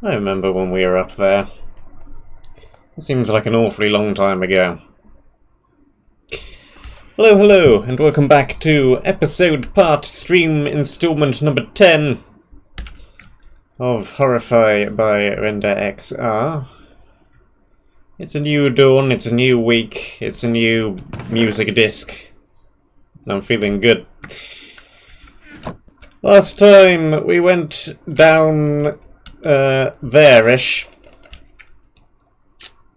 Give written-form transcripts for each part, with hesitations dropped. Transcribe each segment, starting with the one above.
I remember when we were up there. It seems like an awfully long time ago. Hello, hello, and welcome back to part stream installment number 10 of Horrifeye by RenderXR. It's a new dawn, it's a new week, it's a new music disc, and I'm feeling good. Last time we went down there-ish.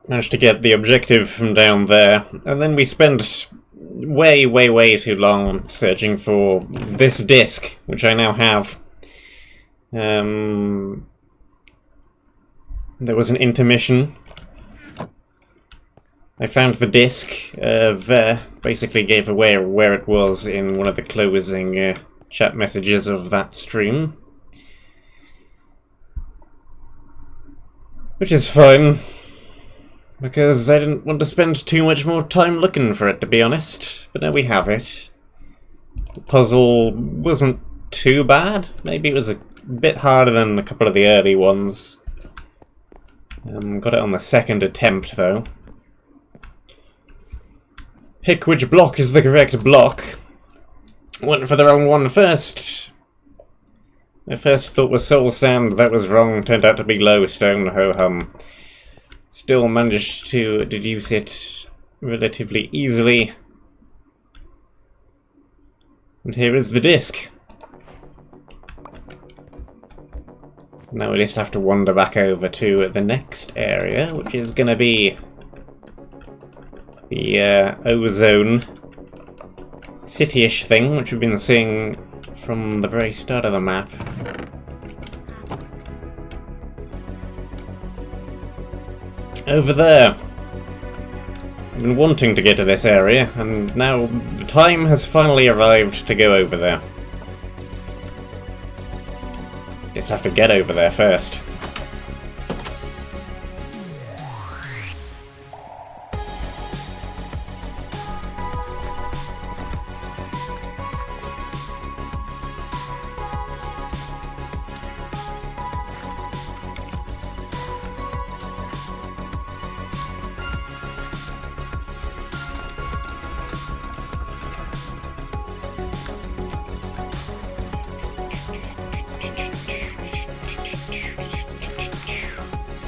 Managed to get the objective from down there, and then we spent way too long searching for this disc, which I now have. There was an intermission. I found the disc there, basically gave away where it was in one of the closing chat messages of that stream. Which is fine, because I didn't want to spend too much more time looking for it, to be honest. But now we have it. The puzzle wasn't too bad. Maybe it was a bit harder than a couple of the early ones. Got it on the second attempt, though. Pick which block is the correct block. Went for the wrong one first. My first thought was soul sand, that was wrong, turned out to be glowstone, ho-hum. Still managed to deduce it relatively easily. And here is the disc. Now we just have to wander back over to the next area, which is going to be the ozone city-ish thing, which we've been seeing from the very start of the map. Over there. I've been wanting to get to this area, and now the time has finally arrived to go over there. Just have to get over there first.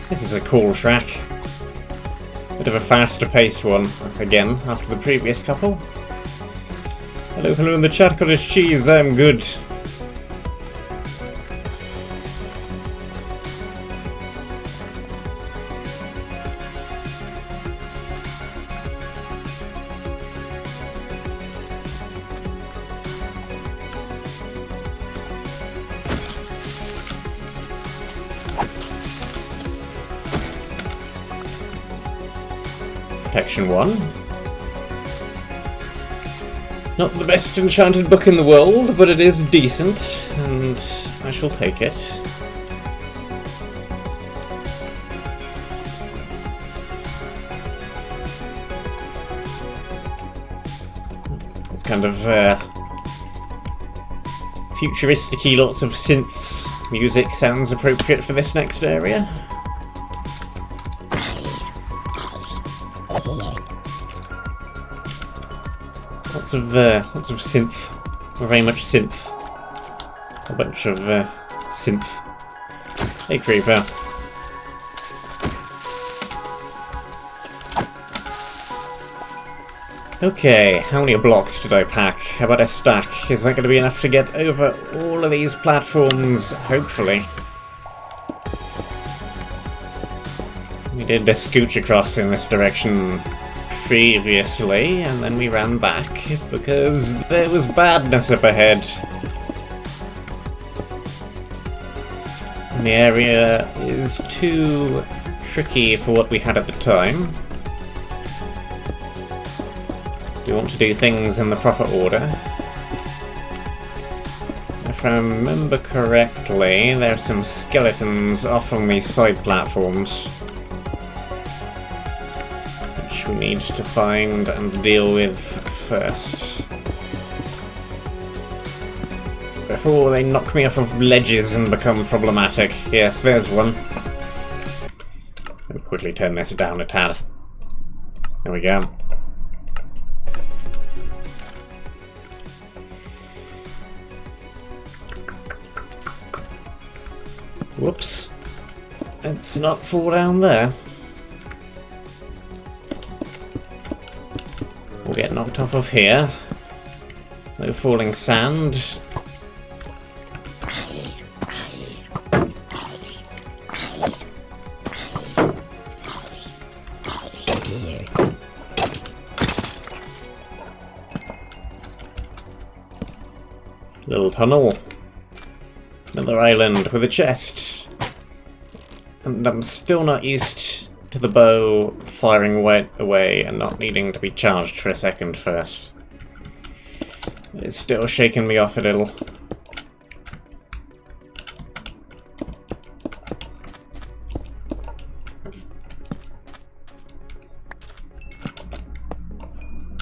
This is a cool track. Bit of a faster paced one, again, after the previous couple. Hello in the chat, cottage cheese, I'm good. Section 1. Not the best enchanted book in the world, but it is decent, and I shall take it. It's kind of futuristic-y, lots of synths. Music sounds appropriate for this next area. Lots of synth, very much synth. A bunch of synth. Hey, creeper. Okay, how many blocks did I pack? How about a stack? Is that going to be enough to get over all of these platforms? Hopefully. We did a scooch across in this direction previously, and then we ran back because there was badness up ahead. And the area is too tricky for what we had at the time. We want to do things in the proper order. If I remember correctly, there are some skeletons off on these side platforms we need to find and deal with first. Before they knock me off of ledges and become problematic. Yes, there's one. quickly turn this down a tad. There we go. Whoops. Let's not fall down there. We'll get knocked off of here. No falling sand. Little tunnel. Another island with a chest. And I'm still not used to the bow firing away and not needing to be charged for a second first. It's still shaking me off a little.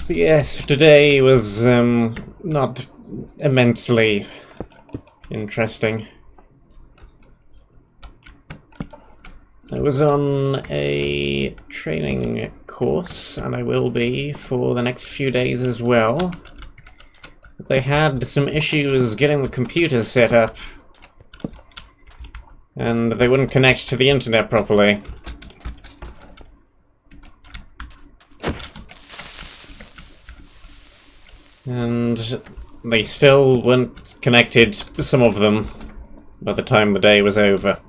So yes, today was not immensely interesting. I was on a training course, and I will be for the next few days as well. But they had some issues getting the computers set up, and they wouldn't connect to the internet properly. And they still weren't connected, some of them, by the time the day was over.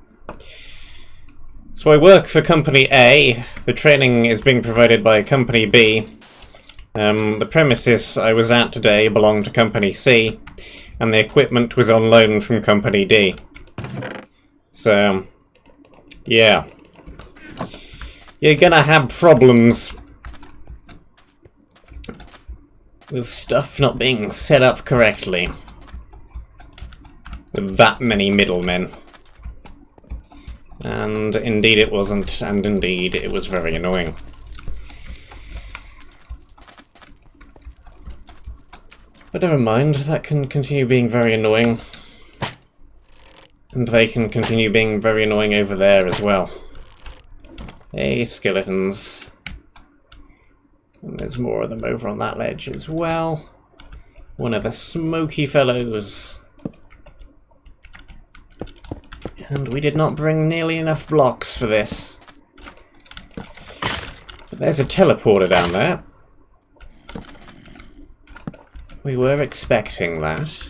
So I work for Company A. The training is being provided by Company B. The premises I was at today belonged to Company C, and the equipment was on loan from Company D. So, yeah. You're gonna have problems with stuff not being set up correctly. With that many middlemen. And indeed it wasn't, and indeed it was very annoying. But never mind, that can continue being very annoying. And they can continue being very annoying over there as well. Hey, skeletons. And there's more of them over on that ledge as well. One of the smoky fellows. And we did not bring nearly enough blocks for this. But there's a teleporter down there. We were expecting that.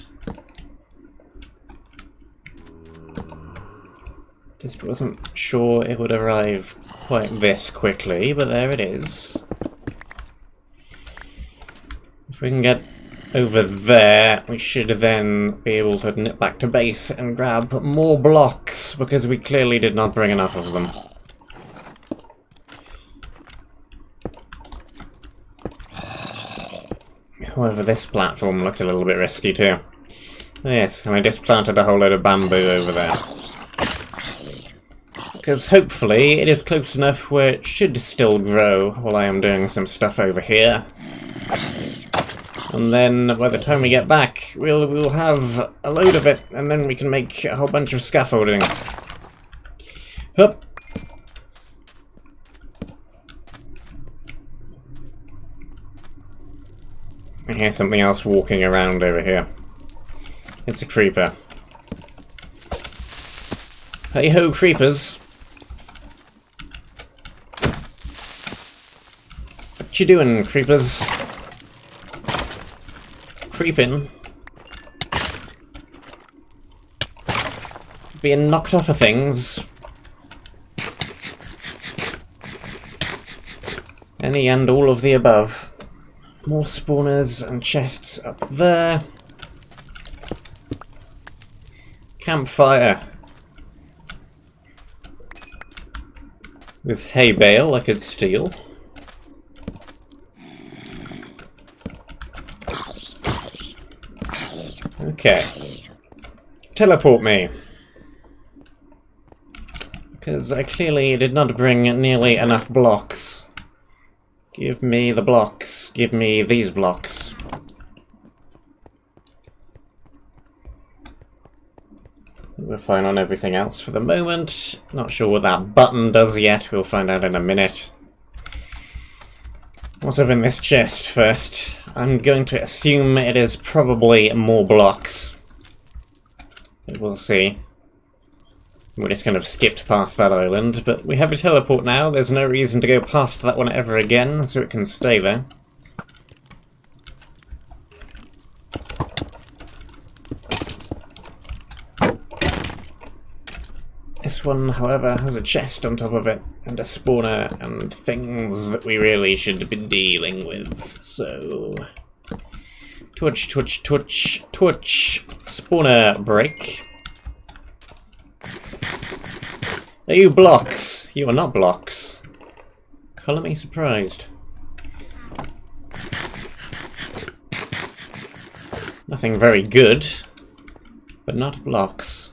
Just wasn't sure it would arrive quite this quickly, but there it is. If we can get over there, we should then be able to nip back to base and grab more blocks, because we clearly did not bring enough of them. However, this platform looks a little bit risky too. Yes, and I just planted a whole load of bamboo over there. Because hopefully it is close enough where it should still grow while I am doing some stuff over here. And then by the time we get back, we'll have a load of it, and then we can make a whole bunch of scaffolding. Hup! I hear something else walking around over here. It's a creeper. Hey ho, creepers! What you doing, creepers? Creeping. Being knocked off of things. Any and all of the above. More spawners and chests up there. Campfire. With hay bale I could steal. Okay. Teleport me. Because I clearly did not bring nearly enough blocks. Give me the blocks. Give me these blocks. We're fine on everything else for the moment. Not sure what that button does yet. We'll find out in a minute. What's up in this chest first? I'm going to assume it is probably more blocks. But we'll see. We just kind of skipped past that island, but we have a teleport now. There's no reason to go past that one ever again, so it can stay there. This one, however, has a chest on top of it, and a spawner, and things that we really should be dealing with, so... Twitch, twitch, twitch, twitch! Spawner break. Are you blocks? You are not blocks. Colour me surprised. Nothing very good, but not blocks.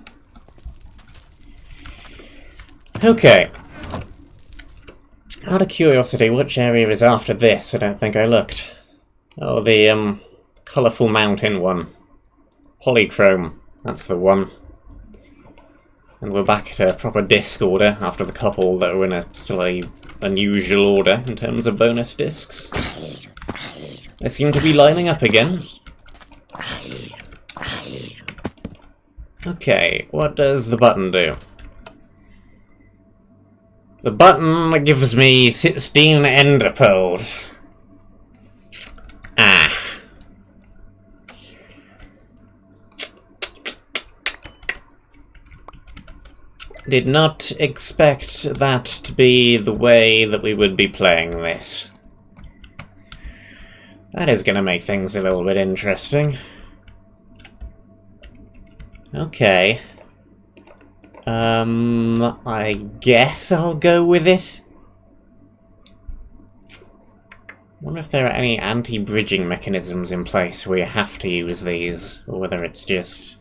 Okay. Out of curiosity, which area is after this? I don't think I looked. Oh, the, colourful mountain one. Polychrome. That's the one. And we're back to proper disc order after the couple that were in a slightly unusual order in terms of bonus discs. They seem to be lining up again. Okay, what does the button do? The button gives me 16 ender pearls. Ah. Did not expect that to be the way that we would be playing this. That is going to make things a little bit interesting. Okay. I guess I'll go with it. Wonder if there are any anti-bridging mechanisms in place where you have to use these, or whether it's just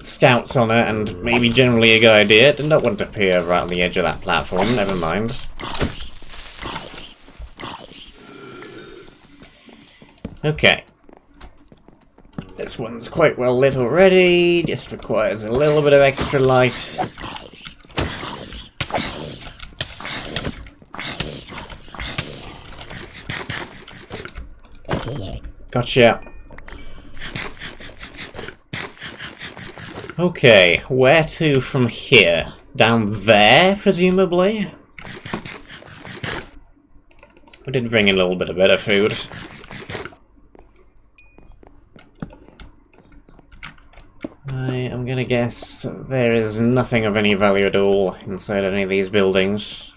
scouts on it and maybe generally a good idea. Did not want to appear right on the edge of that platform, never mind. Okay. This one's quite well lit already, just requires a little bit of extra light. Gotcha. Okay, where to from here? Down there, presumably? We did bring in a little bit of better food. I'm gonna guess that there is nothing of any value at all inside any of these buildings.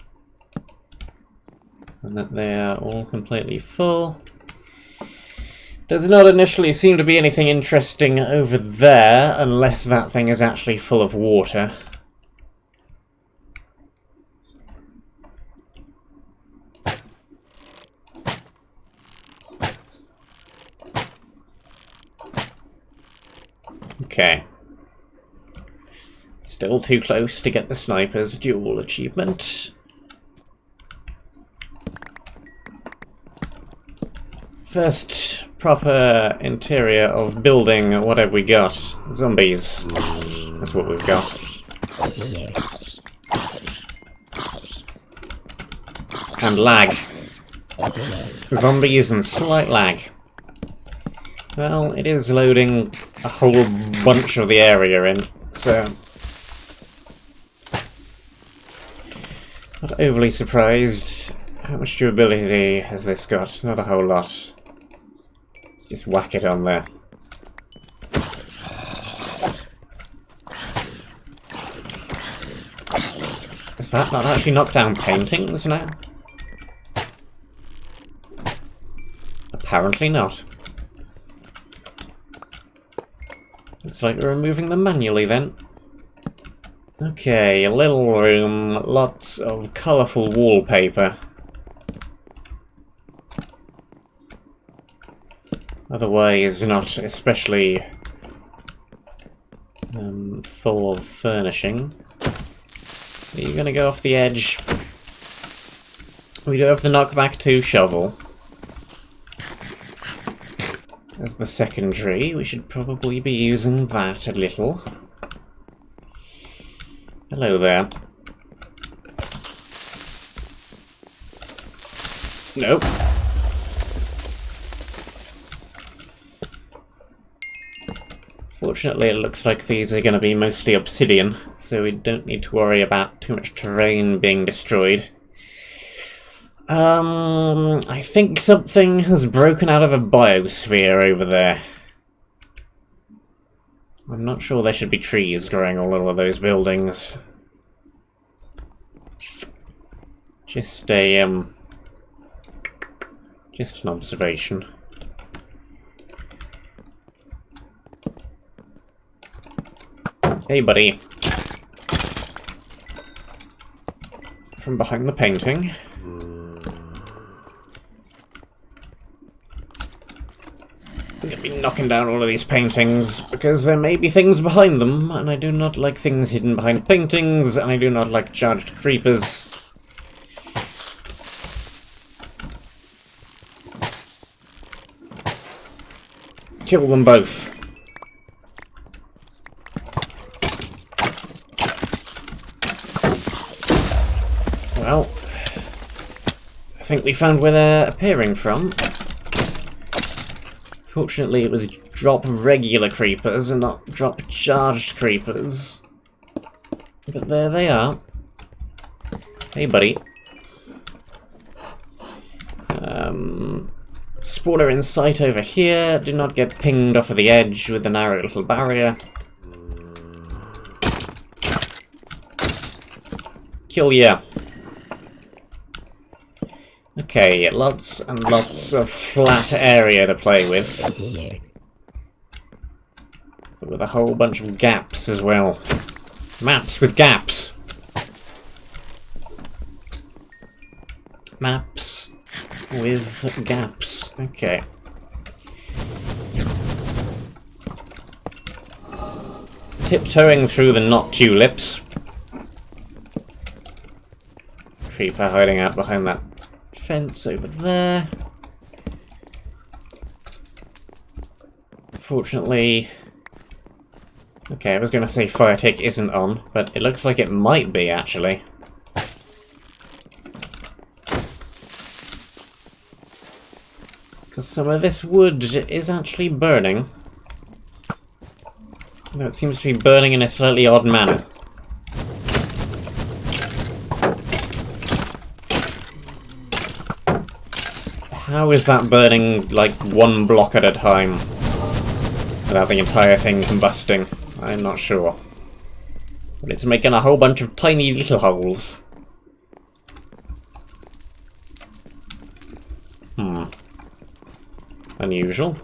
And that they are all completely full. Does not initially seem to be anything interesting over there, unless that thing is actually full of water. Okay. Still too close to get the sniper's dual achievement. First proper interior of building, what have we got? Zombies. That's what we've got. And lag. Zombies and slight lag. Well, it is loading a whole bunch of the area in, so not overly surprised. How much durability has this got? Not a whole lot. Let's just whack it on there. Does that not actually knock down paintings now? Apparently not. Looks like we're removing them manually then. Okay, a little room, lots of colourful wallpaper. Otherwise not especially full of furnishing. Are you gonna go off the edge? We do have the knockback 2 shovel. as the secondary. We should probably be using that a little. Hello there. Nope. Fortunately, it looks like these are going to be mostly obsidian, so we don't need to worry about too much terrain being destroyed. I think something has broken out of a biosphere over there. I'm not sure there should be trees growing all over those buildings. Just an observation. Hey, buddy. From behind the painting. I'm going to be knocking down all of these paintings, because there may be things behind them, and I do not like things hidden behind paintings, and I do not like charged creepers. Kill them both. Well, I think we found where they're appearing from. Fortunately, it was drop regular creepers and not drop charged creepers. But there they are. Hey, buddy. Spawner in sight over here. Do not get pinged off of the edge with the narrow little barrier. Kill ya. Okay, lots and lots of flat area to play with. But with a whole bunch of gaps as well. Maps with gaps. Maps with gaps. Okay. Tiptoeing through the not tulips. Creeper hiding out behind that fence over there. Fortunately... Okay, I was going to say fire tick isn't on, but it looks like it might be, actually. Because some of this wood is actually burning. Though it seems to be burning in a slightly odd manner. How is that burning, like, one block at a time? Without the entire thing combusting? I'm not sure. But it's making a whole bunch of tiny little holes. Unusual.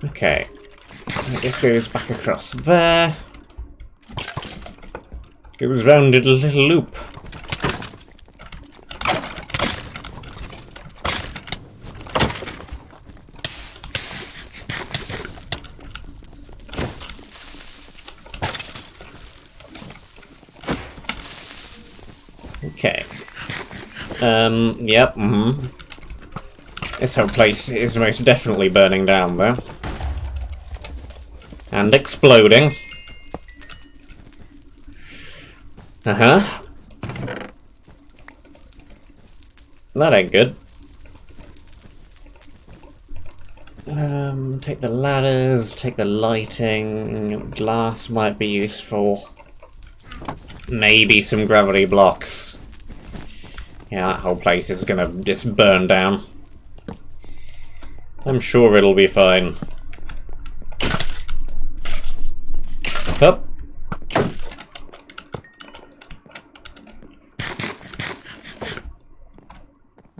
Okay. This goes back across there. Goes round a little loop. Okay. Yep, This whole place is most definitely burning down, though. And exploding. Uh-huh. That ain't good. Take the ladders, take the lighting. Glass might be useful. Maybe some gravity blocks. Yeah, that whole place is gonna just burn down. I'm sure it'll be fine. Up.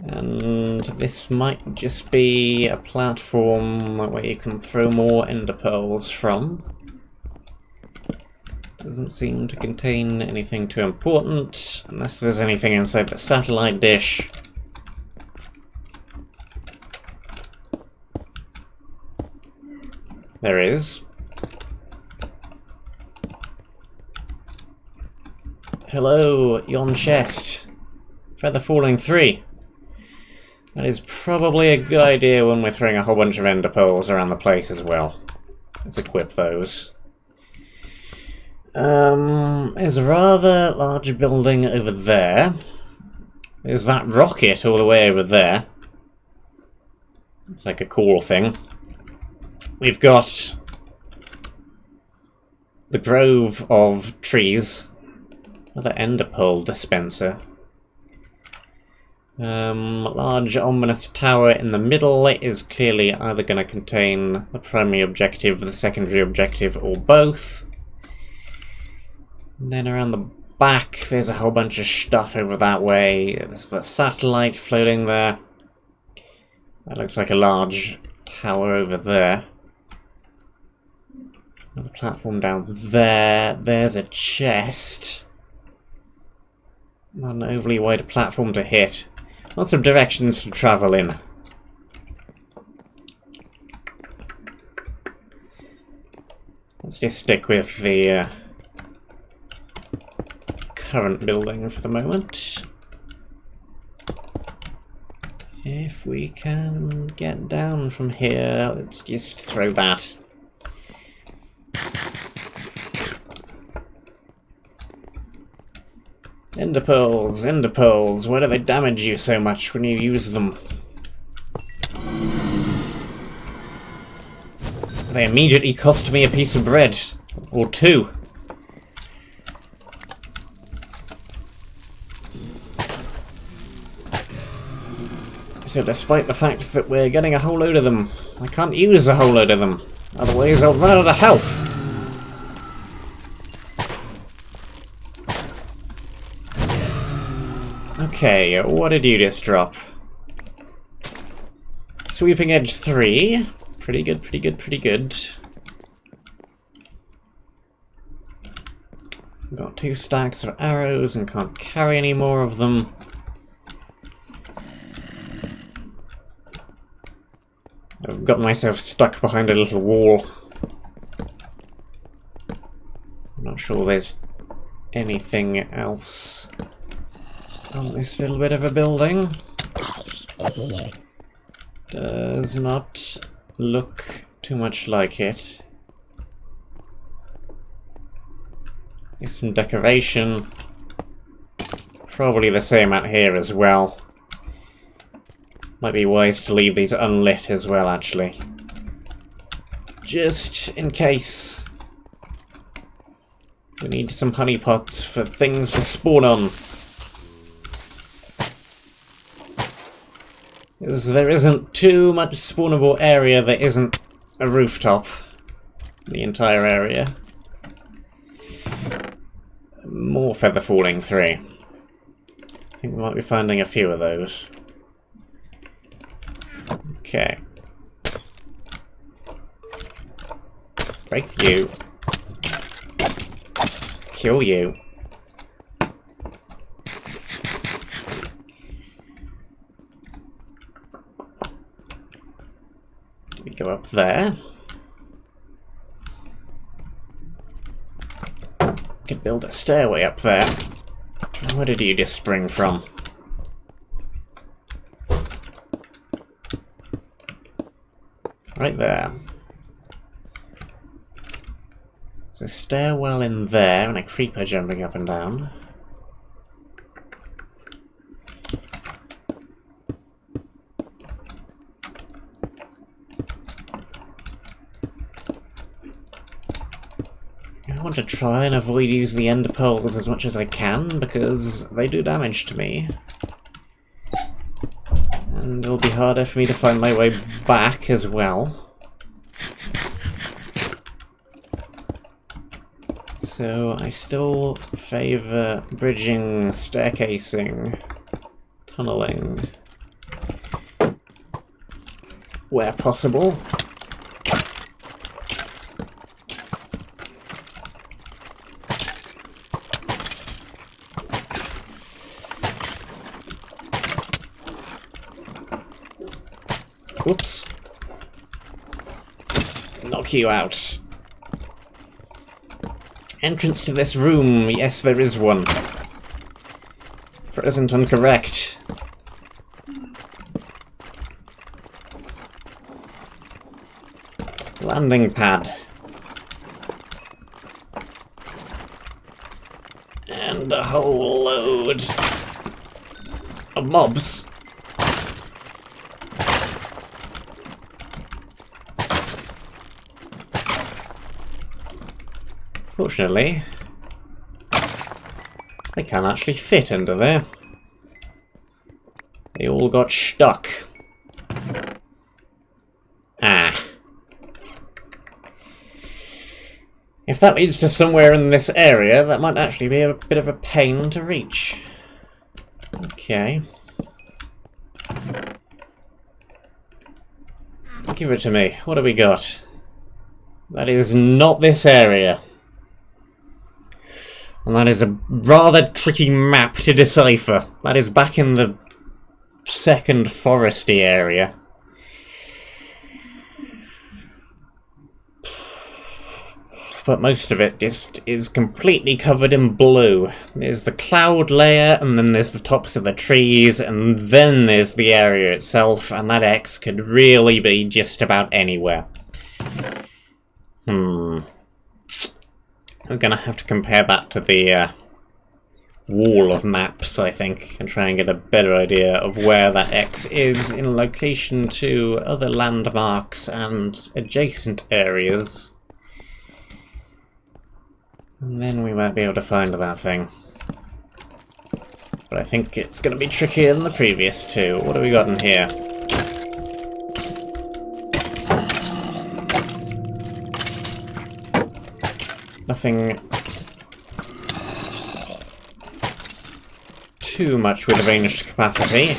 And this might just be a platform where you can throw more ender pearls from. Doesn't seem to contain anything too important, unless there's anything inside the satellite dish. There is. Hello, yon chest. Feather falling 3. That is probably a good idea when we're throwing a whole bunch of ender pearls around the place as well. Let's equip those. There's a rather large building over there. There's that rocket all the way over there. It's like a cool thing. We've got the grove of trees. Another ender pearl dispenser. Large ominous tower in the middle is clearly either going to contain the primary objective, the secondary objective, or both. And then around the back there's a whole bunch of stuff over that way. There's the satellite floating there. That looks like a large tower over there. Another platform down there. There's a chest. Not an overly wide platform to hit. Lots of directions to travel in. Let's just stick with the current building for the moment. If we can get down from here, let's just throw that. Ender pearls, why do they damage you so much when you use them? They immediately cost me a piece of bread. Or 2. So despite the fact that we're getting a whole load of them, I can't use a whole load of them. Otherwise I'll run out of health. Okay, what did you just drop? Sweeping edge 3. Pretty good, pretty good, pretty good. Got 2 stacks of arrows and can't carry any more of them. I've got myself stuck behind a little wall. I'm not sure there's anything else on this little bit of a building. Does not look too much like it. There's some decoration. Probably the same out here as well. Might be wise to leave these unlit as well, actually. Just in case. We need some honeypots for things to spawn on. Because there isn't too much spawnable area that isn't a rooftop. The entire area. More feather falling 3. I think we might be finding a few of those. Okay. Break you. Kill you. We go up there. Could build a stairway up there. Where did you just spring from? Right there. There's a stairwell in there and a creeper jumping up and down. I want to try and avoid using the ender pearls as much as I can because they do damage to me. And it'll be harder for me to find my way back as well. So I still favour bridging, staircasing, tunneling where possible. Whoops. Knock you out. Entrance to this room. Yes, there is one. Present and correct. Landing pad. And a whole load of mobs. Fortunately, they can actually fit under there. They all got stuck. Ah. If that leads to somewhere in this area, that might actually be a bit of a pain to reach. Okay. Give it to me. What have we got? That is not this area. And that is a rather tricky map to decipher. That is back in the second foresty area. But most of it just is completely covered in blue. There's the cloud layer, and then there's the tops of the trees, and then there's the area itself, and that X could really be just about anywhere. We're gonna have to compare that to the wall of maps, I think, and try and get a better idea of where that X is in location to other landmarks and adjacent areas. And then we might be able to find that thing. But I think it's going to be trickier than the previous two. What have we got in here? Nothing too much with ranged capacity.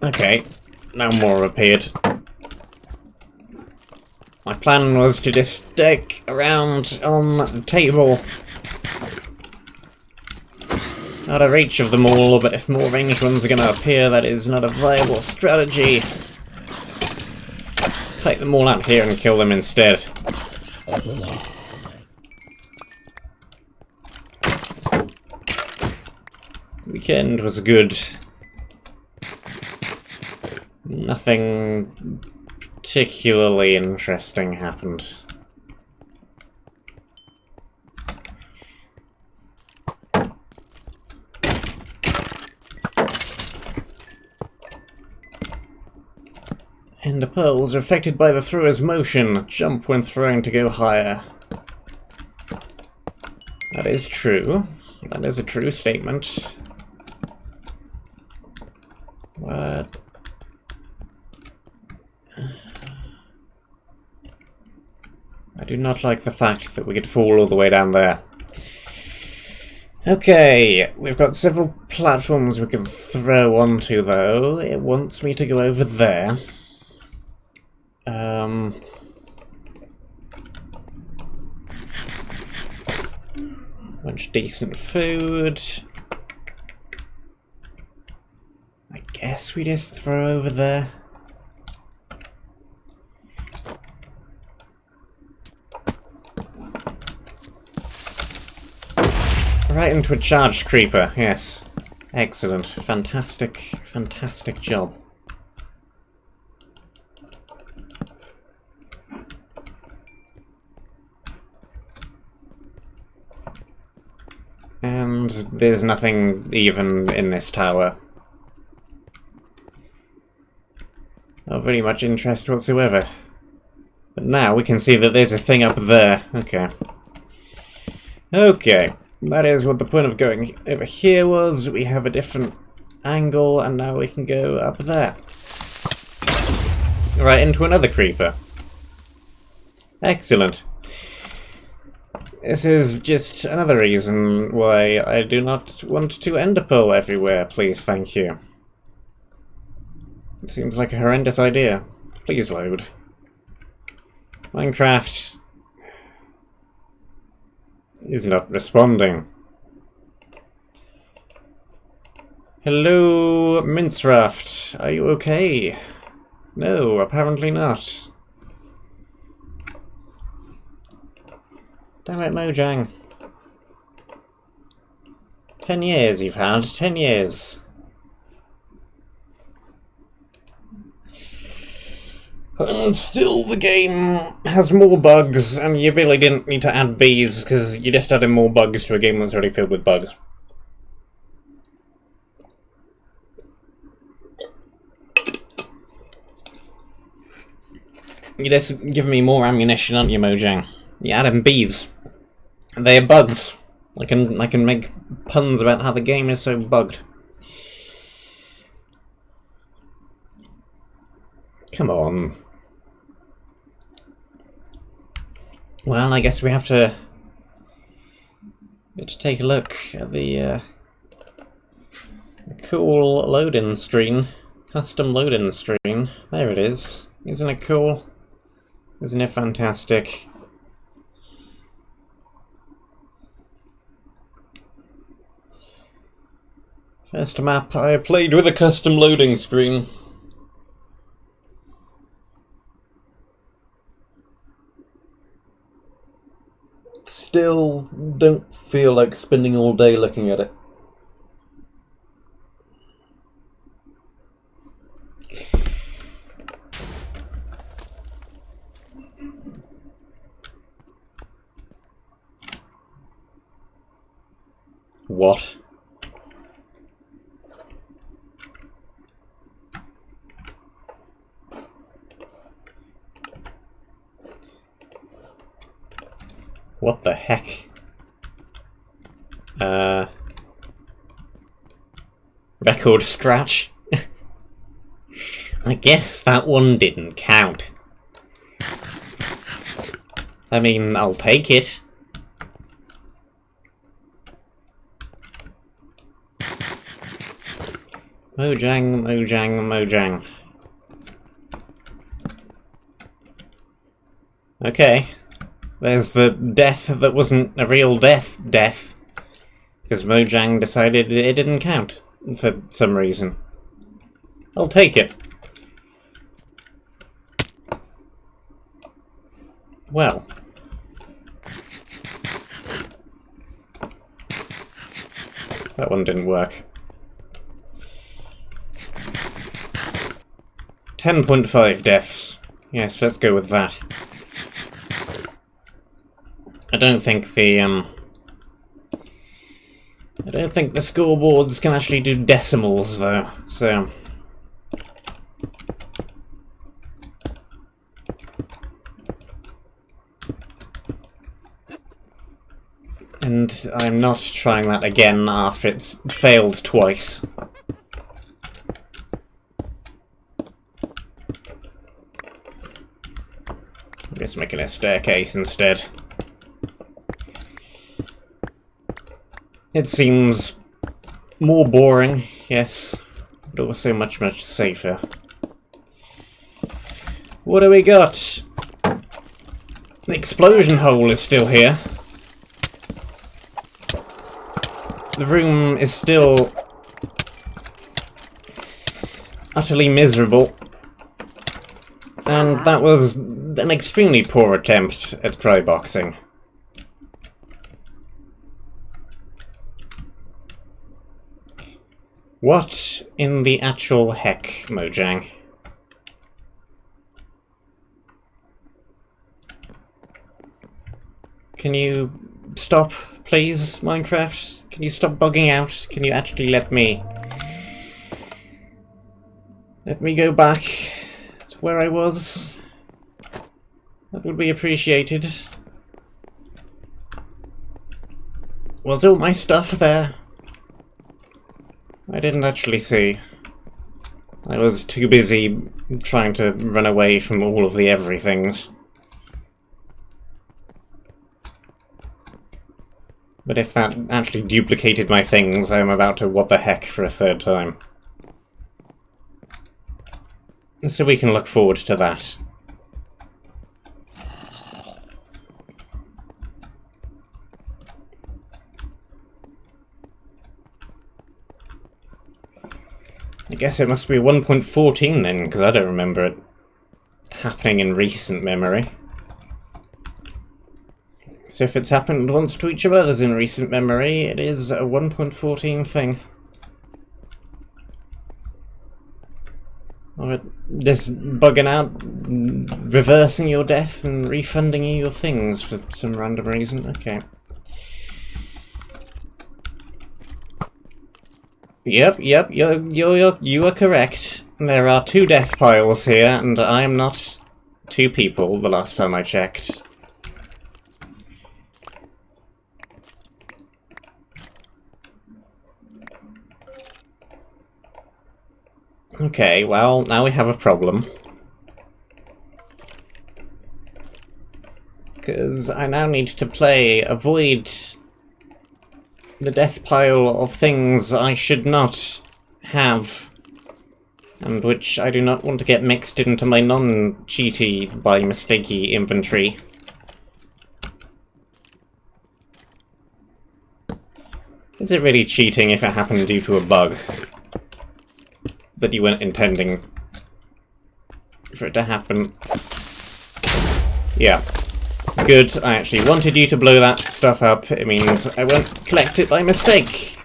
Okay, now more have appeared. My plan was to just stick around on the table. Out of reach of them all, but if more ranged ones are going to appear, that is not a viable strategy. Take them all out here and kill them instead. Weekend was good. Nothing particularly interesting happened. Ender pearls are affected by the thrower's motion. Jump when throwing to go higher. That is true. That is a true statement. What? I do not like the fact that we could fall all the way down there. Okay, we've got several platforms we can throw onto, though. It wants me to go over there. Much decent food. I guess we just throw over there. Right into a charged creeper, yes. Excellent. Fantastic, fantastic job. And there's nothing even in this tower. Not very much interest whatsoever. But now we can see that there's a thing up there. Okay. Okay. That is what the point of going over here was. We have a different angle, and now we can go up there. Right, into another creeper. Excellent. This is just another reason why I do not want to ender pearl everywhere, please, thank you. It seems like a horrendous idea. Please load. Minecraft is not responding. Hello, Minceraft. Are you okay? No, apparently not. Damn it, Mojang. 10 years you've had, 10 years. And still the game has more bugs, and you really didn't need to add bees, because you just added more bugs to a game that's already filled with bugs. You just give me more ammunition, aren't you, Mojang? You're adding bees. They're bugs. I can make puns about how the game is so bugged. Come on. Well, I guess we have to take a look at the cool loading screen. Custom loading screen. There it is. Isn't it cool? Isn't it fantastic? First map I played with a custom loading screen. Still don't feel like spending all day looking at it. What? What the heck? Record scratch? I guess that one didn't count. I mean, I'll take it. Mojang, Mojang, Mojang. Okay. There's the death that wasn't a real death. Because Mojang decided it didn't count for some reason. I'll take it. Well. That one didn't work. 10.5 deaths. Yes, let's go with that. I don't think the scoreboards can actually do decimals though, so and I'm not trying that again after it's failed twice. I'm just making a staircase instead. It seems more boring, yes, but also much safer. What do we got? The explosion hole is still here. The room is still utterly miserable. And that was an extremely poor attempt at cryboxing. What in the actual heck, Mojang? Can you stop, please, Minecraft? Can you stop bugging out? Can you actually let me go back to where I was? That would be appreciated. Was all my stuff there? I didn't actually see. I was too busy trying to run away from all of the everythings. But if that actually duplicated my things, I'm about to what the heck for a third time. So we can look forward to that. I guess it must be 1.14 then, because I don't remember it happening in recent memory. So if it's happened once to each of others in recent memory, it is a 1.14 thing. Or just bugging out, reversing your death and refunding you your things for some random reason. Okay. Yep, you are correct. There are 2 death piles here, and I am not 2 people the last time I checked. Okay, well, now we have a problem. Because I now need to avoid the death pile of things I should not have, and which I do not want to get mixed into my non-cheaty by mistakey inventory. Is it really cheating if it happened due to a bug that you weren't intending for it to happen? Yeah. Good, I actually wanted you to blow that stuff up. It means I won't collect it by mistake.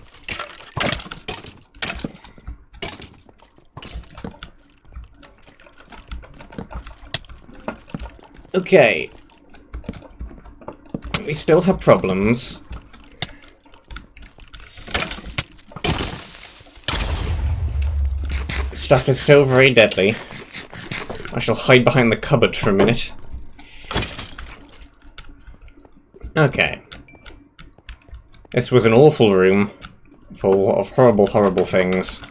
Okay. We still have problems. Stuff is still very deadly. I shall hide behind the cupboard for a minute. Okay. This was an awful room, full of horrible, horrible things.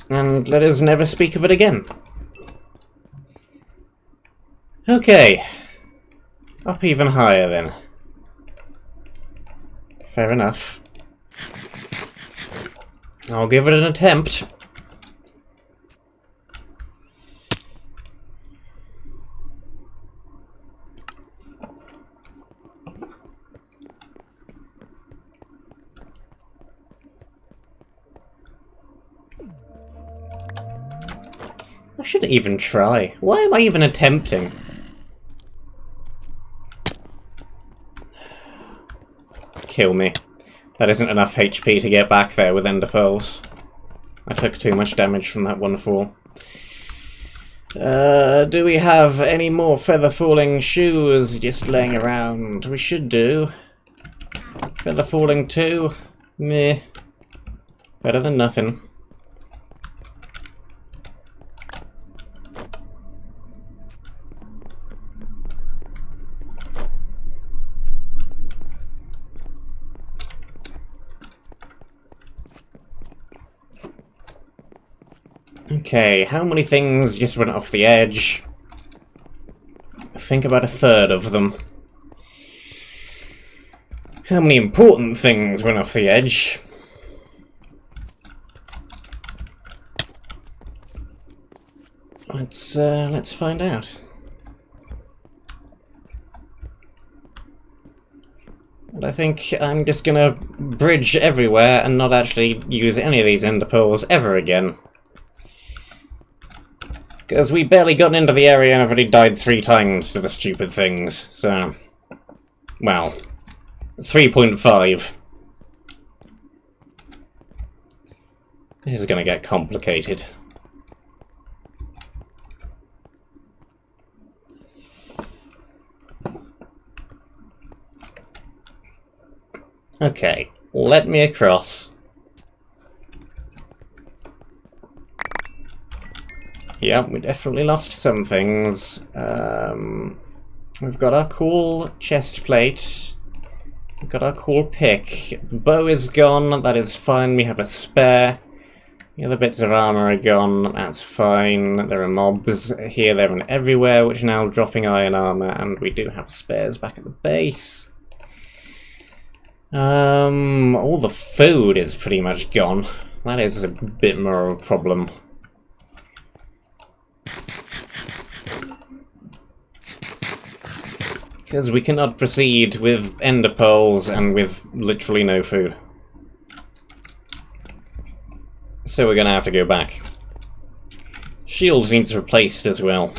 And let us never speak of it again. Okay. Up even higher then. Fair enough. I'll give it an attempt. I shouldn't even try. Why am I even attempting? Kill me. That isn't enough HP to get back there with ender pearls. I took too much damage from that one fall. Do we have any more feather falling shoes just laying around? We should do. Feather falling 2? Meh. Better than nothing. Okay, how many things just went off the edge? I think about a third of them. How many important things went off the edge? Let's find out. And I think I'm just gonna bridge everywhere and not actually use any of these ender pearls ever again. Because we barely got into the area and I've already died 3 times for the stupid things, so... Well... 3.5. This is gonna get complicated. Okay, let me across. Yeah, we definitely lost some things. We've got our cool chest plate. We've got our cool pick. The bow is gone, that is fine, we have a spare. The other bits of armor are gone, that's fine. There are mobs here, there, and everywhere, which are now dropping iron armor, and we do have spares back at the base. All the food is pretty much gone. That is a bit more of a problem. Because we cannot proceed with ender pearls and with literally no food. So we're gonna have to go back. Shield needs replaced as well.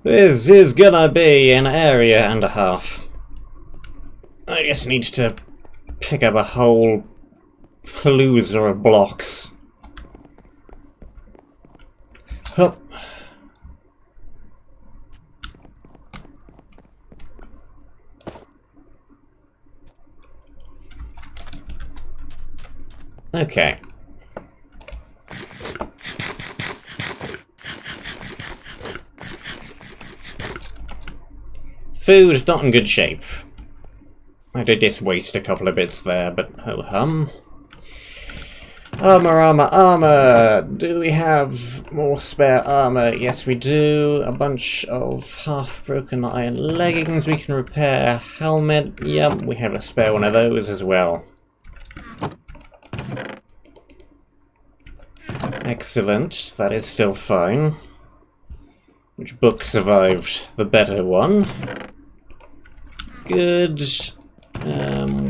This is gonna be an area and a half. I just need to pick up a whole palooza of blocks. Hup. Okay. Food not in good shape. I did just waste a couple of bits there, but ho hum. Armor! Do we have more spare armor? Yes, we do. A bunch of half-broken iron leggings we can repair. Helmet, yep, we have a spare one of those as well. Excellent, that is still fine. Which book survived? The better one. Good.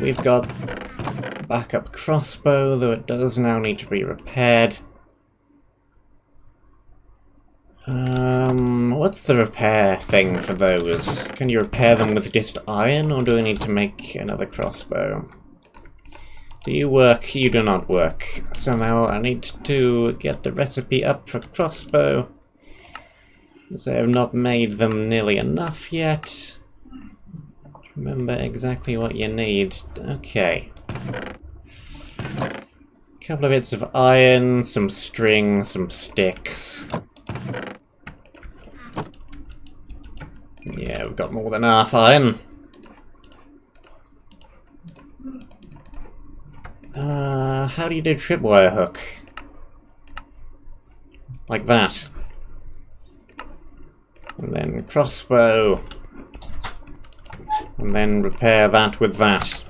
We've got a backup crossbow, though it does now need to be repaired. What's the repair thing for those? Can you repair them with just iron, or do I need to make another crossbow? Do you work? You do not work. So now I need to get the recipe up for crossbow, as I have not made them nearly enough yet. Remember exactly what you need. Okay. A couple of bits of iron, some string, some sticks. Yeah, we've got more than enough iron. How do you do tripwire hook? Like that. And then crossbow. And then repair that with that.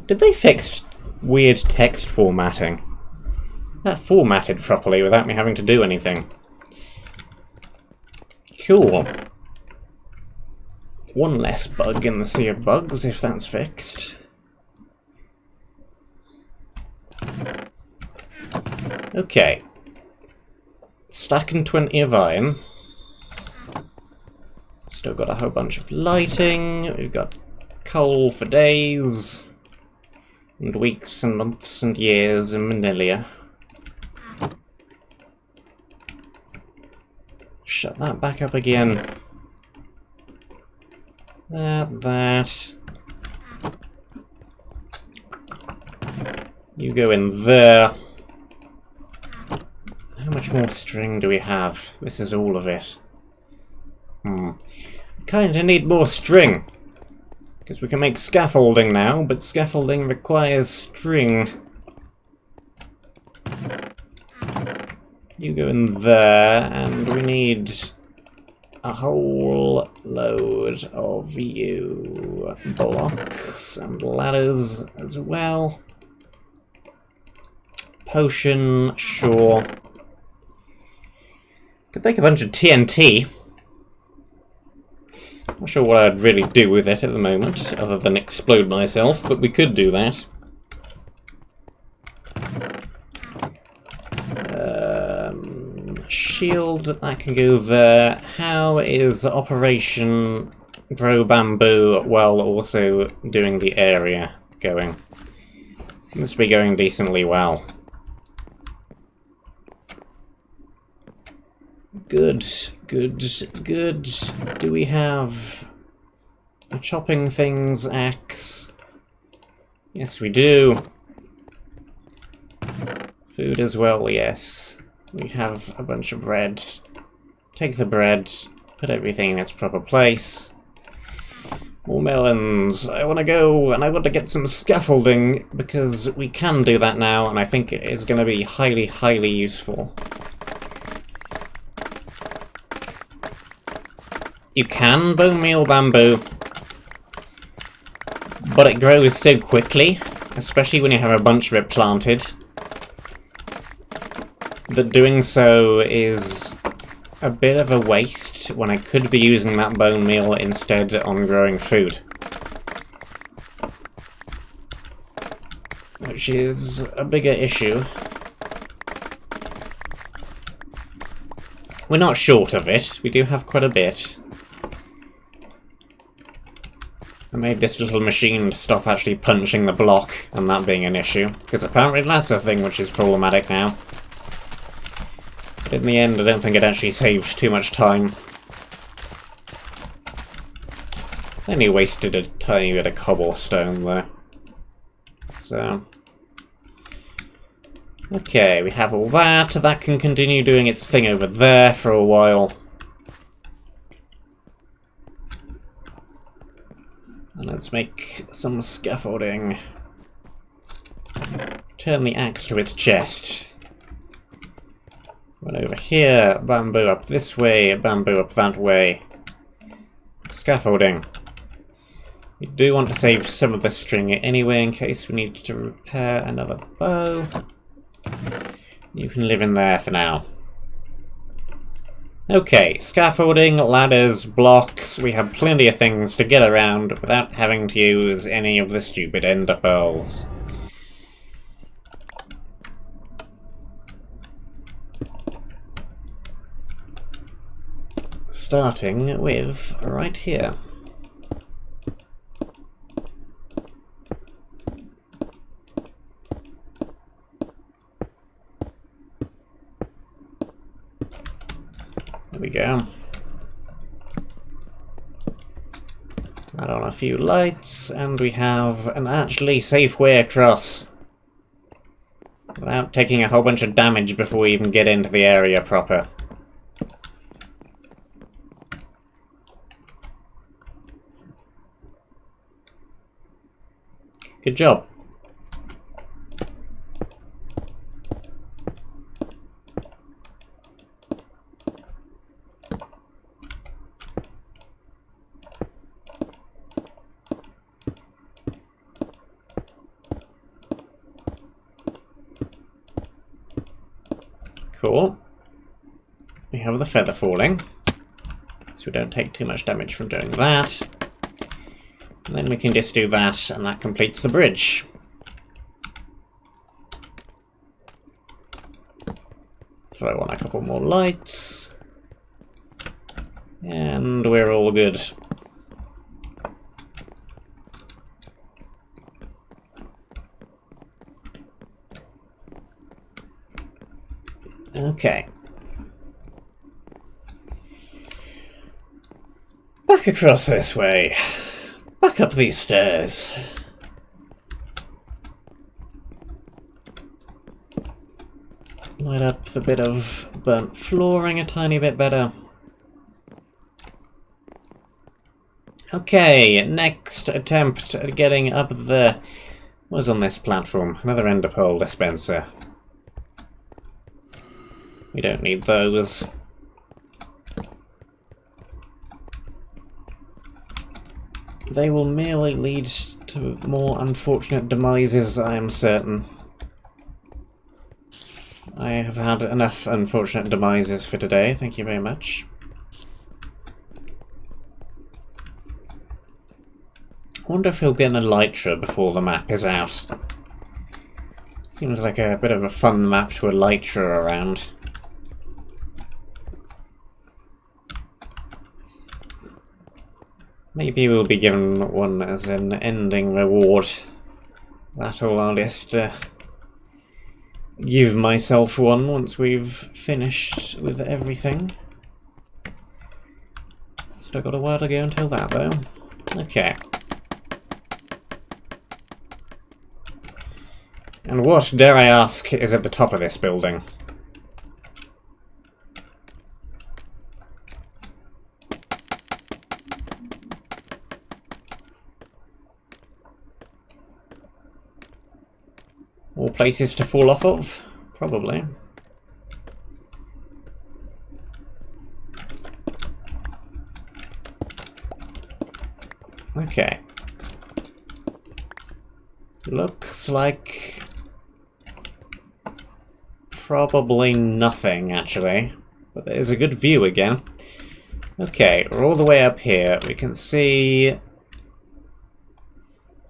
Did they fix weird text formatting? That formatted properly without me having to do anything. Cool. One less bug in the sea of bugs, if that's fixed. Okay. Stacking 20 of iron. Still got a whole bunch of lighting. We've got coal for days. And weeks and months and years and millennia. Shut that back up again. That. You go in there. How much more string do we have? This is all of it. Kinda need more string. Because we can make scaffolding now, but scaffolding requires string. You go in there, and we need a whole load of you. Blocks and ladders as well. Potion, sure. Could make a bunch of TNT. Not sure what I'd really do with it at the moment, other than explode myself, but we could do that. Shield, that can go there. How is Operation Grow Bamboo while also doing the area going? Seems to be going decently well. Good, good, good. Do we have a chopping things axe? Yes, we do. Food as well, yes. We have a bunch of bread. Take the bread, put everything in its proper place. More melons. I want to go and I want to get some scaffolding because we can do that now and I think it is going to be highly, highly useful. You can bone meal bamboo, but it grows so quickly, especially when you have a bunch of it planted, that doing so is a bit of a waste when I could be using that bone meal instead on growing food. Which which is a bigger issue. We're not short of it, we do have quite a bit. I made this little machine stop actually punching the block, and that being an issue, because apparently that's a thing which is problematic now. But in the end, I don't think it actually saved too much time. Only wasted a tiny bit of cobblestone there. So... okay, we have all that. That can continue doing its thing over there for a while. And let's make some scaffolding. Turn the axe to its chest. Run over here, bamboo up this way, bamboo up that way. Scaffolding. We do want to save some of the string anyway in case we need to repair another bow. You can live in there for now. Okay, scaffolding, ladders, blocks, we have plenty of things to get around without having to use any of the stupid ender pearls. Starting with right here. There we go. Add on a few lights, and we have an actually safe way across. Without taking a whole bunch of damage before we even get into the area proper. Good job. Cool. We have the feather falling, so we don't take too much damage from doing that. And then we can just do that, and that completes the bridge. Throw on a couple more lights. And we're all good. Okay. Back across this way. Back up these stairs. Light up the bit of burnt flooring a tiny bit better. Okay, next attempt at getting up the... what's on this platform? Another ender pearl dispenser. We don't need those. They will merely lead to more unfortunate demises, I am certain. I have had enough unfortunate demises for today, thank you very much. I wonder if he'll get an elytra before the map is out. Seems like a bit of a fun map to elytra around. Maybe we'll be given one as an ending reward. That'll I'll just give myself one once we've finished with everything. Still got a while to go until that though. Okay. And what, dare I ask, is at the top of this building? More places to fall off of? Probably. Okay. Looks like... probably nothing, actually. But there's a good view again. Okay, we're all the way up here. We can see...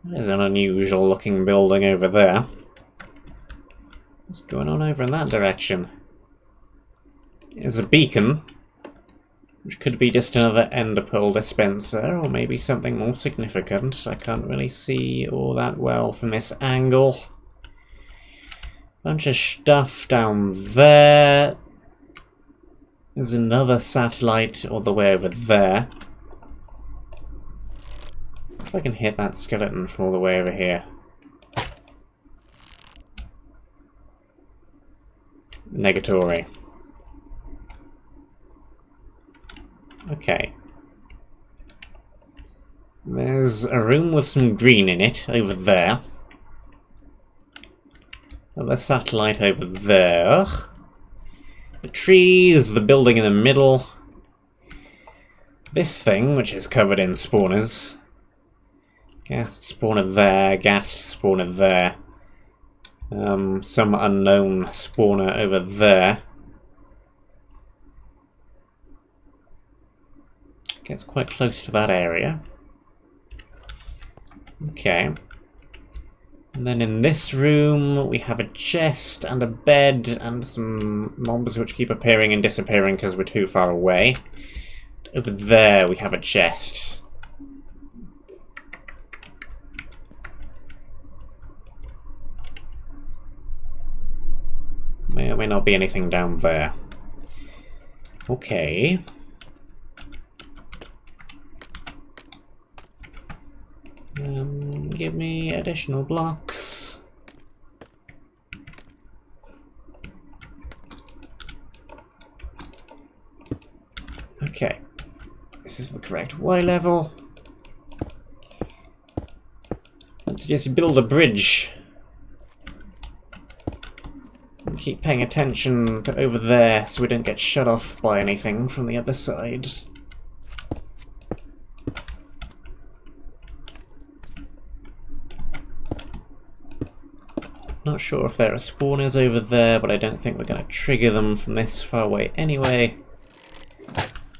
there's an unusual looking building over there. What's going on over in that direction? There's a beacon, which could be just another ender pearl dispenser, or maybe something more significant. I can't really see all that well from this angle. Bunch of stuff down there. There's another satellite all the way over there. If I can hit that skeleton from all the way over here. Negatory. Okay. There's a room with some green in it over there. Another satellite over there. The trees, the building in the middle. This thing, which is covered in spawners. Ghast spawner there, ghast spawner there. Some unknown spawner over there. Gets quite close to that area. Okay. And then in this room we have a chest and a bed and some mobs which keep appearing and disappearing because we're too far away. Over there we have a chest. May or may not be anything down there. Okay. Give me additional blocks. Okay. This is the correct Y level. Let's just build a bridge. And keep paying attention to over there so we don't get shut off by anything from the other side. Not sure if there are spawners over there, but I don't think we're going to trigger them from this far away anyway.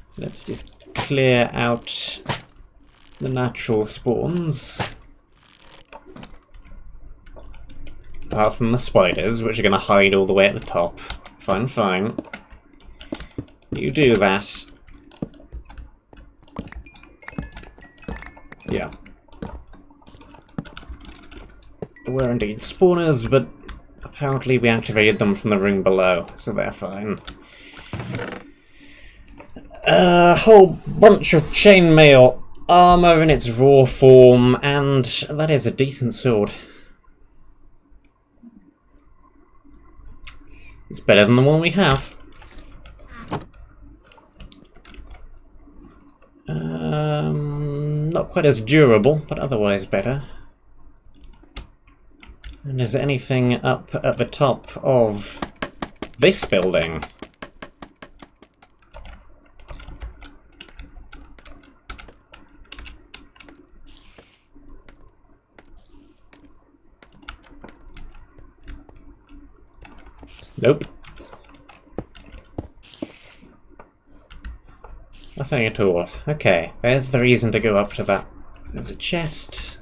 So let's just clear out the natural spawns. Apart from the spiders, which are going to hide all the way at the top. Fine, fine. You do that. Yeah. There were indeed spawners, but apparently we activated them from the room below, so they're fine. A whole bunch of chainmail armor in its raw form, and that is a decent sword. It's better than the one we have. Not quite as durable, but otherwise better. And is there anything up at the top of this building? Nope. Nothing at all. Okay, there's the reason to go up to that. There's a chest.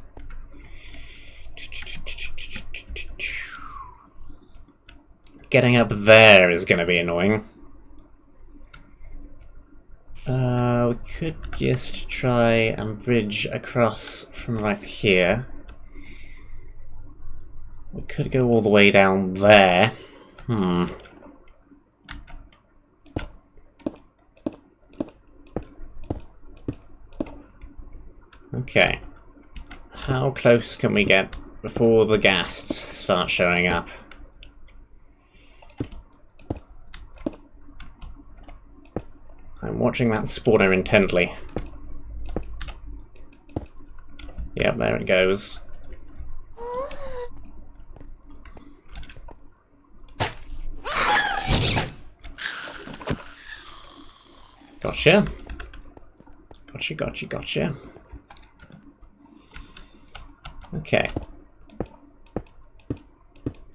Getting up there is going to be annoying. We could just try and bridge across from right here. We could go all the way down there. Okay. How close can we get before the ghasts start showing up? I'm watching that spawner intently. Yep, there it goes. Gotcha. Gotcha, gotcha, gotcha. Okay.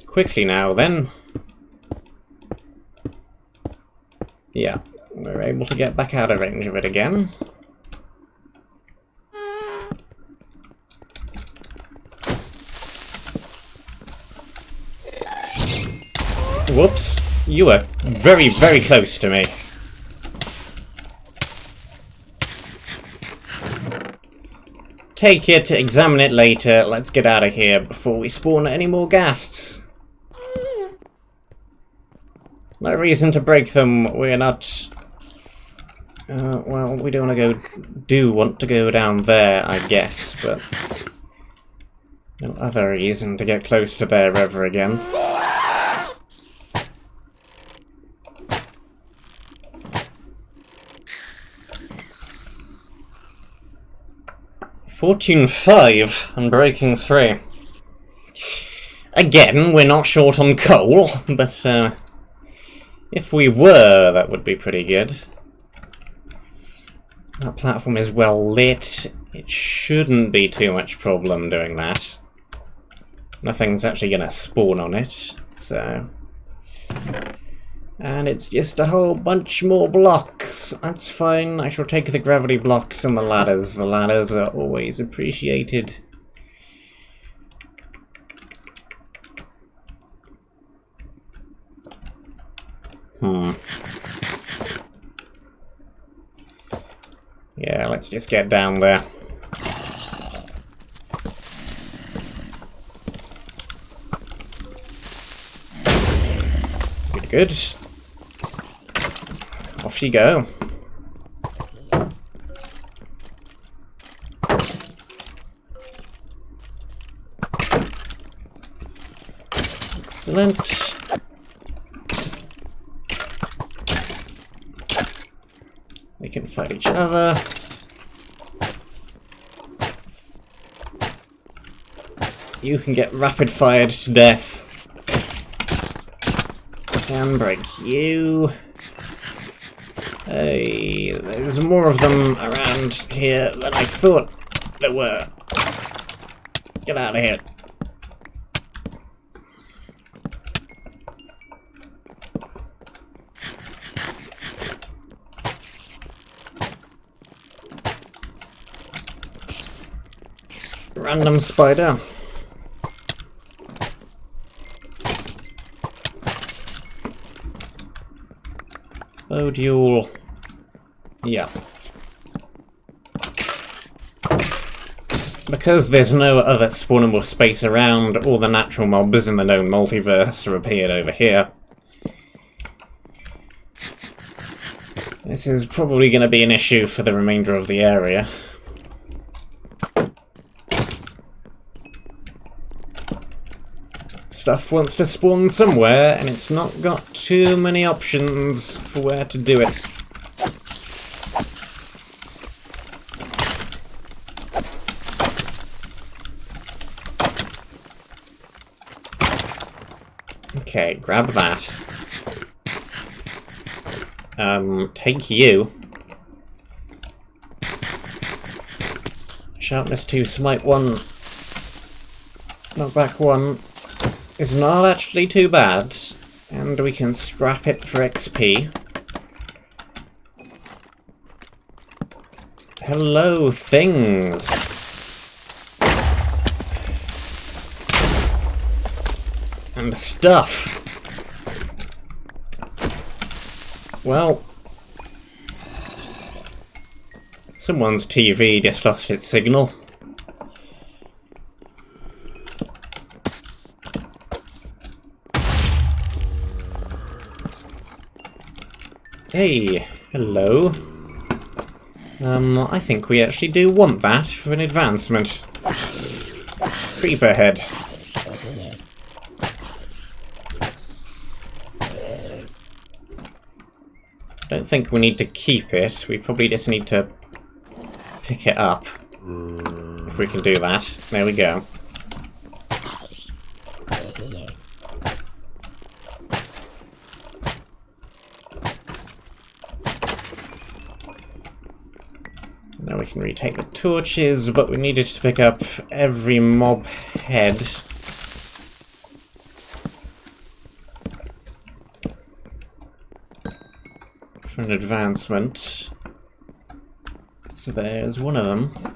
Quickly now, then. Yeah, we're able to get back out of range of it again. Whoops. You were very, very close to me. Take it, examine it later. Let's get out of here before we spawn any more ghasts. No reason to break them. We're not... well, we don't want to go down there, I guess, but... no other reason to get close to there ever again. Fortune 5 and breaking 3. Again, we're not short on coal, but if we were, that would be pretty good. That platform is well lit. It shouldn't be too much problem doing that. Nothing's actually going to spawn on it, so... and it's just a whole bunch more blocks. That's fine. I shall take the gravity blocks and the ladders. The ladders are always appreciated. Yeah, let's just get down there. Good. Off you go. Excellent. We can fight each other. You can get rapid fired to death. Can break you. Hey, there's more of them around here than I thought there were. Get out of here. Random spider. Oh, duel. Yeah. Because there's no other spawnable space around, all the natural mobs in the known multiverse are appeared over here. This is probably going to be an issue for the remainder of the area. Stuff wants to spawn somewhere, and it's not got too many options for where to do it. Okay, grab that. Take you. Sharpness 2, smite 1. Knockback 1. Is not actually too bad, and we can scrap it for XP. Hello, things! And stuff! Well... someone's TV just lost its signal. Hey, hello. I think we actually do want that for an advancement. Creeper head. Don't think we need to keep it. We probably just need to pick it up. If we can do that. There we go. Now we can retake the torches, but we needed to pick up every mob head. For an advancement. So there's one of them.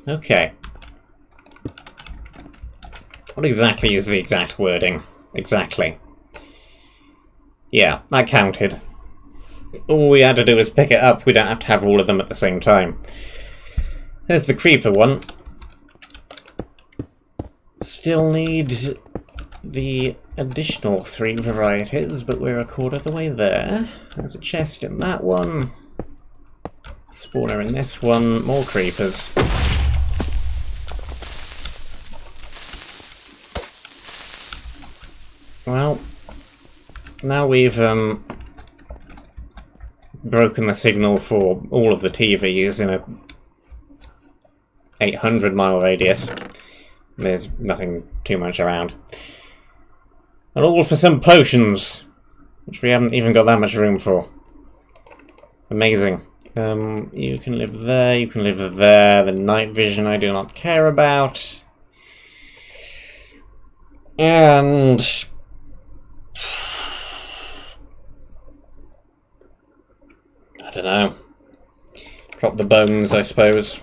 Okay. What exactly is the exact wording? Exactly. Yeah, that counted. All we had to do was pick it up. We don't have to have all of them at the same time. There's the creeper one. Still need the additional 3 varieties, but we're a quarter of the way there. There's a chest in that one. Spawner in this one. More creepers. Well, now we've broken the signal for all of the TVs in a 800-mile radius. There's nothing too much around. And all for some potions, which we haven't even got that much room for. Amazing. You can live there, you can live there. The night vision I do not care about. And I don't know. Drop the bones, I suppose.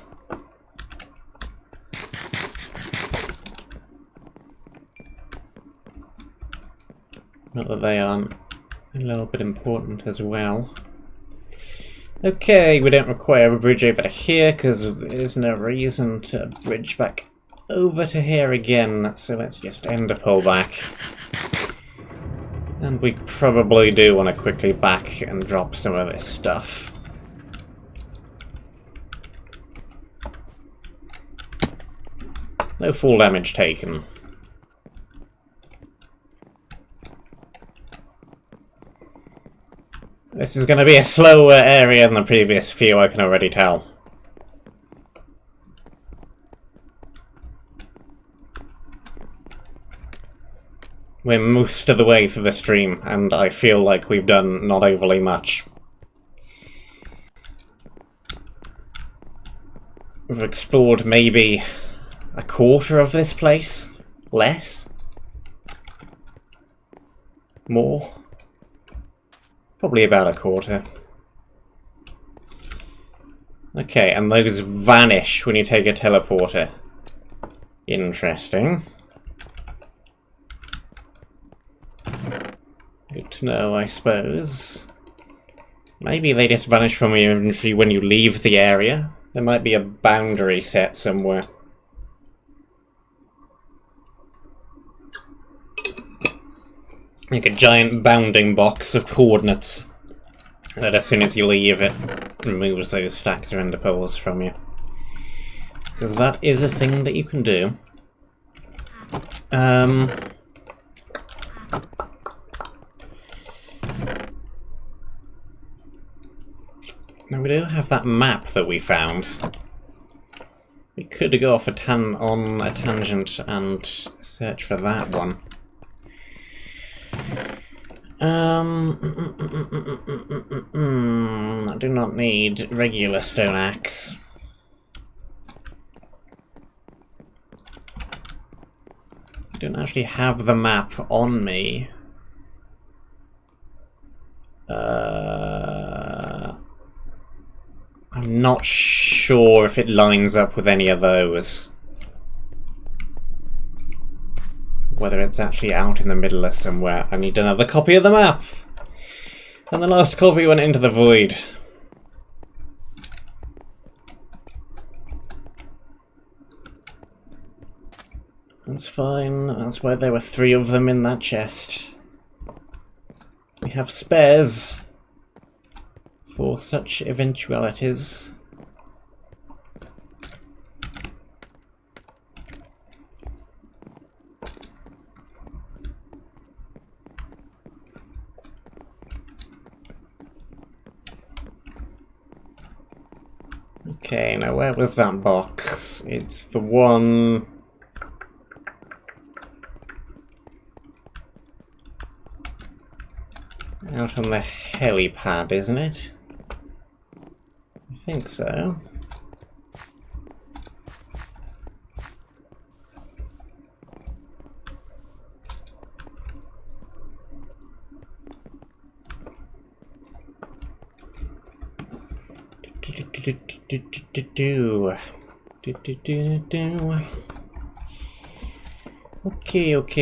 Not that they aren't a little bit important as well. Okay, we don't require a bridge over to here because there's no reason to bridge back over to here again, so let's just end a pull back. And we probably do want to quickly back and drop some of this stuff. No full damage taken. This is going to be a slower area than the previous few, I can already tell. We're most of the way through the stream, and I feel like we've done not overly much. We've explored maybe a quarter of this place? Less? More? Probably about a quarter. Okay, and those vanish when you take a teleporter. Interesting. Good to know, I suppose. Maybe they just vanish from your inventory when you leave the area. There might be a boundary set somewhere. Like a giant bounding box of coordinates that as soon as you leave it removes those stacks of ender pearls from you. Because that is a thing that you can do. Now we do have that map that we found. We could go off on a tangent and search for that one. I do not need regular stone axe. I don't actually have the map on me. I'm not sure if it lines up with any of those. Whether it's actually out in the middle of somewhere. I need another copy of the map! And the last copy went into the void. That's fine. That's why there were 3 of them in that chest. We have spares for such eventualities. Okay, now where was that box? It's the one... out on the helipad, isn't it? I think so.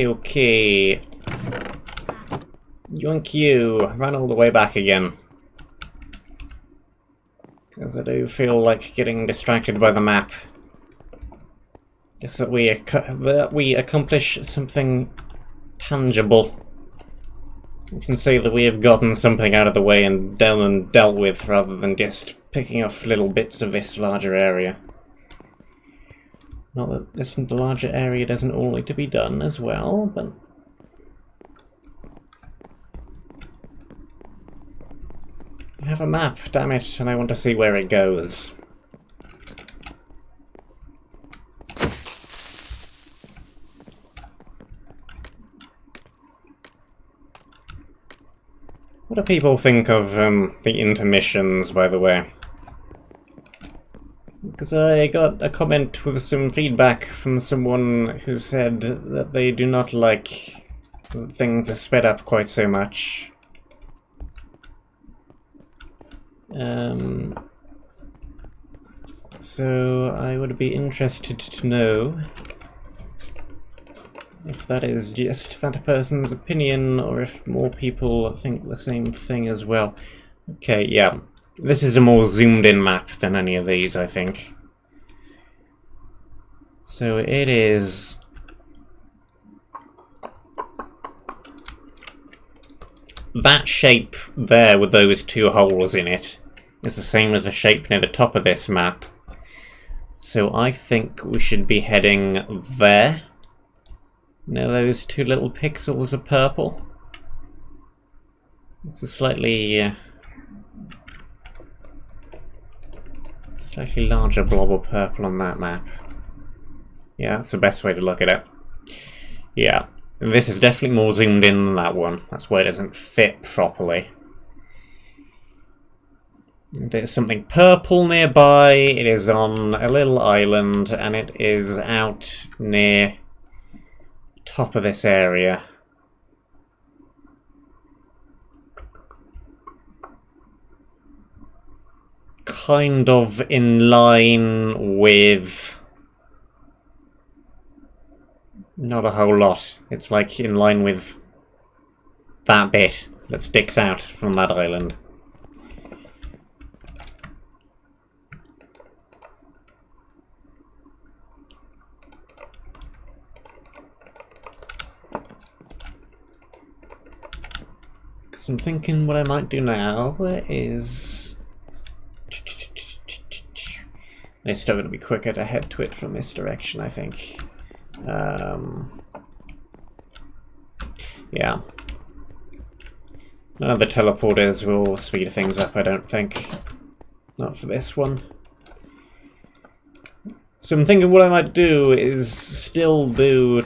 Okay. yoink you! Run all the way back again. Because I do feel like getting distracted by the map. Just that we accomplish something tangible. We can say that we have gotten something out of the way and dealt with, rather than just picking off little bits of this larger area. Not that this larger area doesn't all need to be done as well, but... I have a map, damn it, and I want to see where it goes. What do people think of the intermissions, by the way? Because I got a comment with some feedback from someone who said that they do not like that things are sped up quite so much. So I would be interested to know if that is just that person's opinion, or if more people think the same thing as well. Okay, yeah. This is a more zoomed-in map than any of these, I think. So it is... that shape there with those two holes in it is the same as the shape near the top of this map. So I think we should be heading there. Now those two little pixels of purple. It's a slightly larger blob of purple on that map. Yeah, that's the best way to look at it. Yeah, this is definitely more zoomed in than that one. That's why it doesn't fit properly. There's something purple nearby. It is on a little island, and it is out near top of this area. Kind of in line with... not a whole lot. It's like in line with that bit that sticks out from that island. Because I'm thinking what I might do now is... it's still going to be quicker to head to it from this direction, I think. Yeah. None of the teleporters will speed things up, I don't think. Not for this one. So I'm thinking what I might do is still do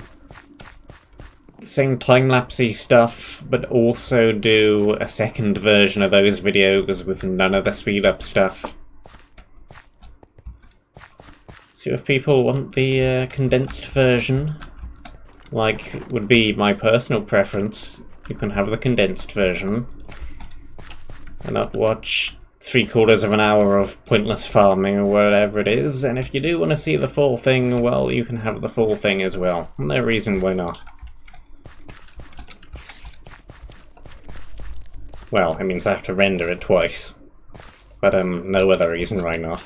the same time-lapsey stuff, but also do a second version of those videos with none of the speed-up stuff. So if people want the condensed version, like would be my personal preference, you can have the condensed version and not watch 3/4 of an hour of pointless farming or whatever it is. And if you do want to see the full thing, well, you can have the full thing as well. No reason why not. Well, it means I have to render it twice, but no other reason why not.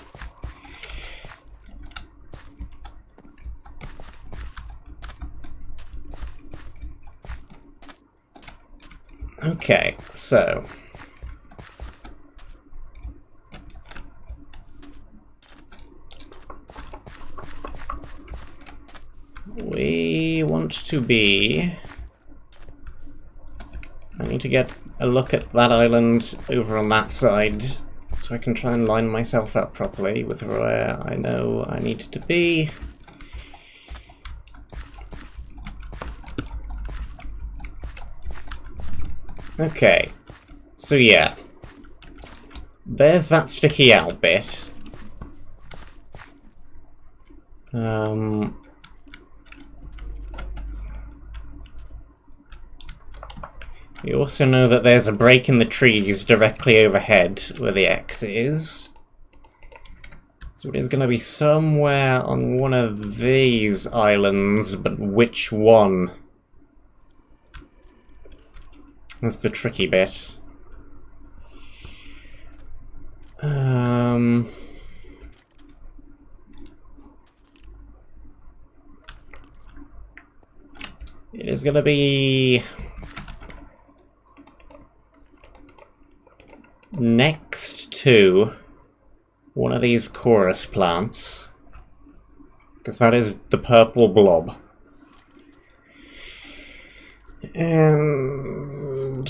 Okay, so we want to be... I need to get a look at that island over on that side so I can try and line myself up properly with where I know I need to be. Okay, so yeah, there's that sticky out bit. You also know that there's a break in the trees directly overhead where the X is. So it is going to be somewhere on one of these islands, but which one? That's the tricky bit. It is gonna be next to one of these chorus plants, because that is the purple blob. And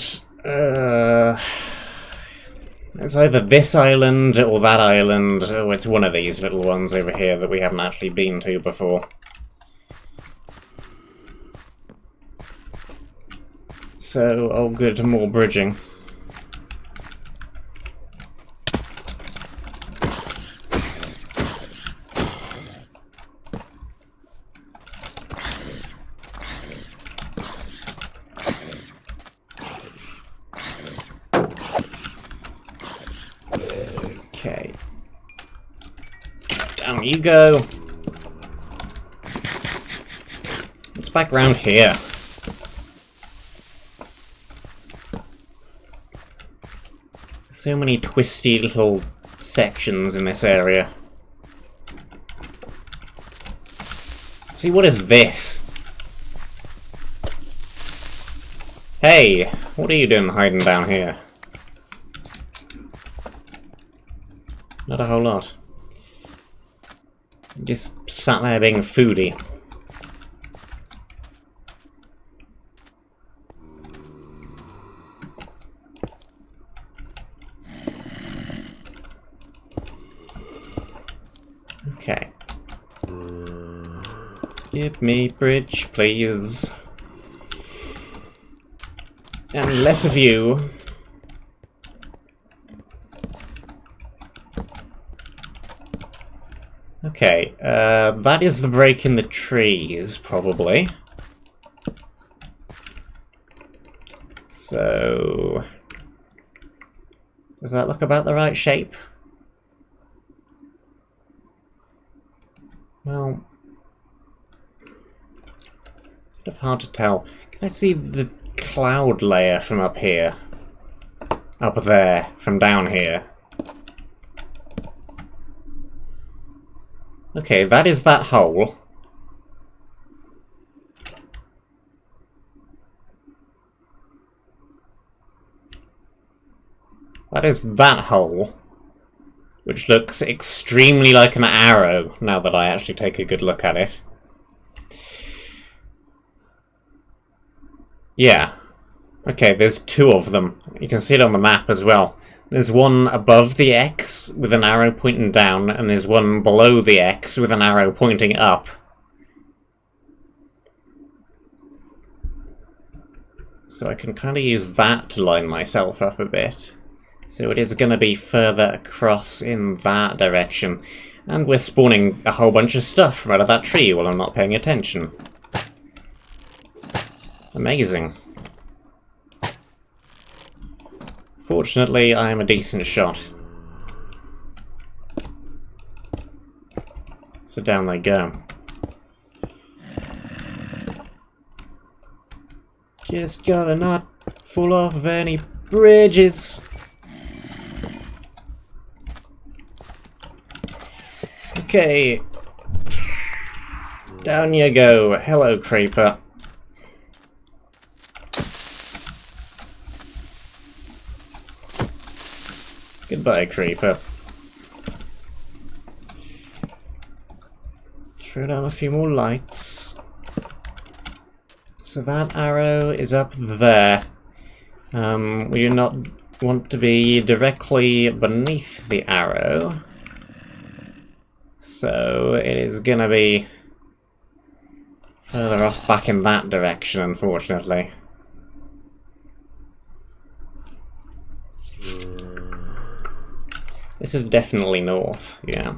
it's either this island or that island. Oh, it's one of these little ones over here that we haven't actually been to before. So, oh good, more bridging. Okay. Down you go. It's back round here. So many twisty little sections in this area. See, what is this? Hey, what are you doing hiding down here? Not a whole lot. Just sat there being foodie. Okay. Give me bridge, please. And less of you. Okay, that is the break in the trees, probably. So... does that look about the right shape? Well... it's sort of hard to tell. Can I see the cloud layer from up here? Up there, from down here. Okay, that is that hole. That is that hole. Which looks extremely like an arrow, now that I actually take a good look at it. Yeah. Okay, there's two of them. You can see it on the map as well. There's one above the X with an arrow pointing down, and there's one below the X with an arrow pointing up. So I can kind of use that to line myself up a bit. So it is going to be further across in that direction. And we're spawning a whole bunch of stuff out of that tree while I'm not paying attention. Amazing. Fortunately, I am a decent shot. So down they go. Just gotta not fall off of any bridges. Okay. Down you go. Hello, creeper. Goodbye, creeper. Throw down a few more lights. So that arrow is up there. We do not want to be directly beneath the arrow. So it is gonna be further off back in that direction, unfortunately. This is definitely north, yeah.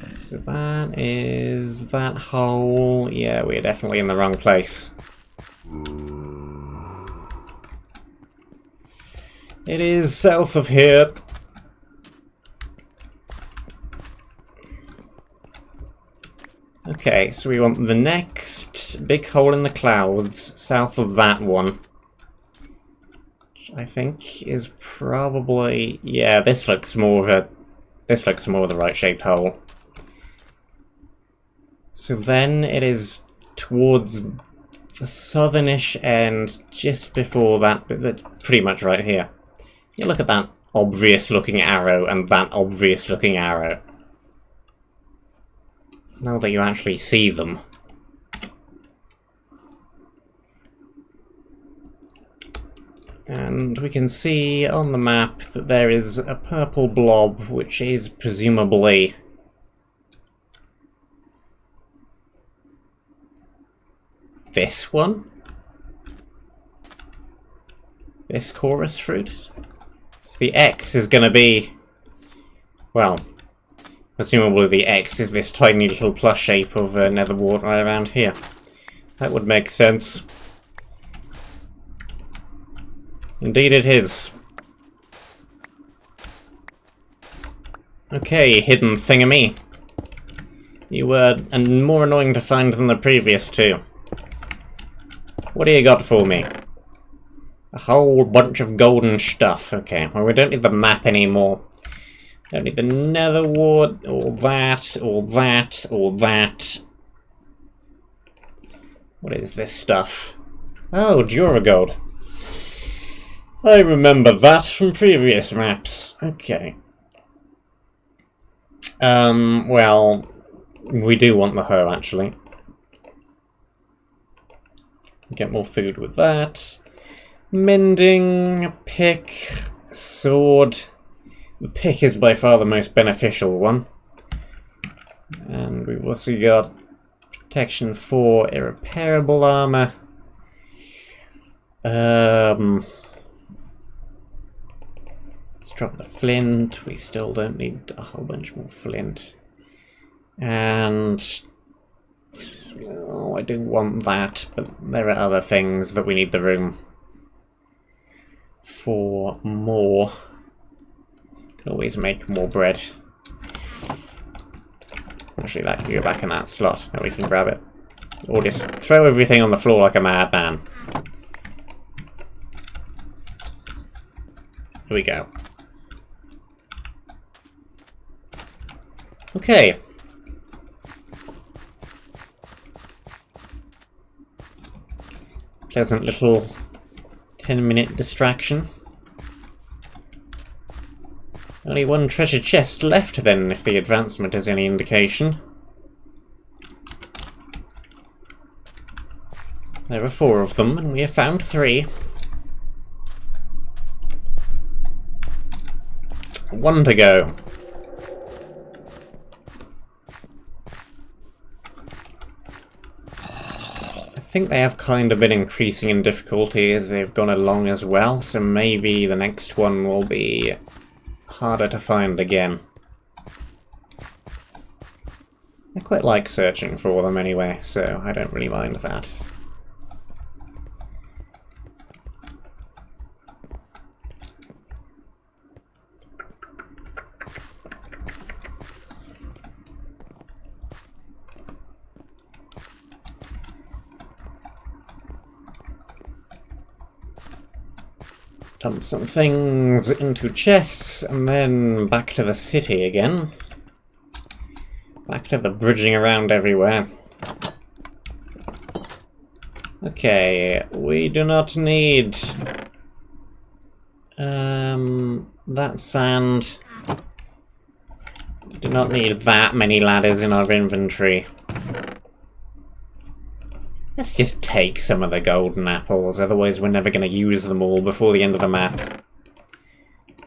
So that is that hole. Yeah, we're definitely in the wrong place. It is south of here. Okay, so we want the next big hole in the clouds south of that one. Which I think is probably... yeah, this looks more of the right shaped hole. So then it is towards the southernish end, just before that, but that's pretty much right here. You look at that obvious looking arrow and that obvious looking arrow. Now that you actually see them. And we can see on the map that there is a purple blob, which is presumably this one? This chorus fruit? So the X is going to be... well, presumably the X is this tiny little plus shape of netherwort right around here. That would make sense. Indeed it is. Okay, hidden thingamy. You were more annoying to find than the previous two. What do you got for me? A whole bunch of golden stuff. Okay, well we don't need the map anymore. Don't need the netherwort, or that, or that, or that. What is this stuff? Oh, Duragold. I remember that from previous maps. Okay. Well, we do want the hoe, actually. Get more food with that. Mending, pick, sword. The pick is by far the most beneficial one. And we've also got protection for irreparable armor. Let's drop the flint. We still don't need a whole bunch more flint. And... oh, I do want that, but there are other things that we need the room for more. Can always make more bread. Actually, that can go back in that slot, and we can grab it. Or just throw everything on the floor like a madman. Here we go. Okay. Pleasant little 10-minute distraction. Only one treasure chest left then, if the advancement is any indication. There are 4 of them, and we have found 3. 1 to go. I think they have kind of been increasing in difficulty as they've gone along as well, so maybe the next one will be harder to find again. I quite like searching for them anyway, so I don't really mind that. Dump some things into chests, and then back to the city again. Back to the bridging around everywhere. Okay, we do not need that sand. We do not need that many ladders in our inventory. Let's just take some of the golden apples, otherwise we're never going to use them all before the end of the map.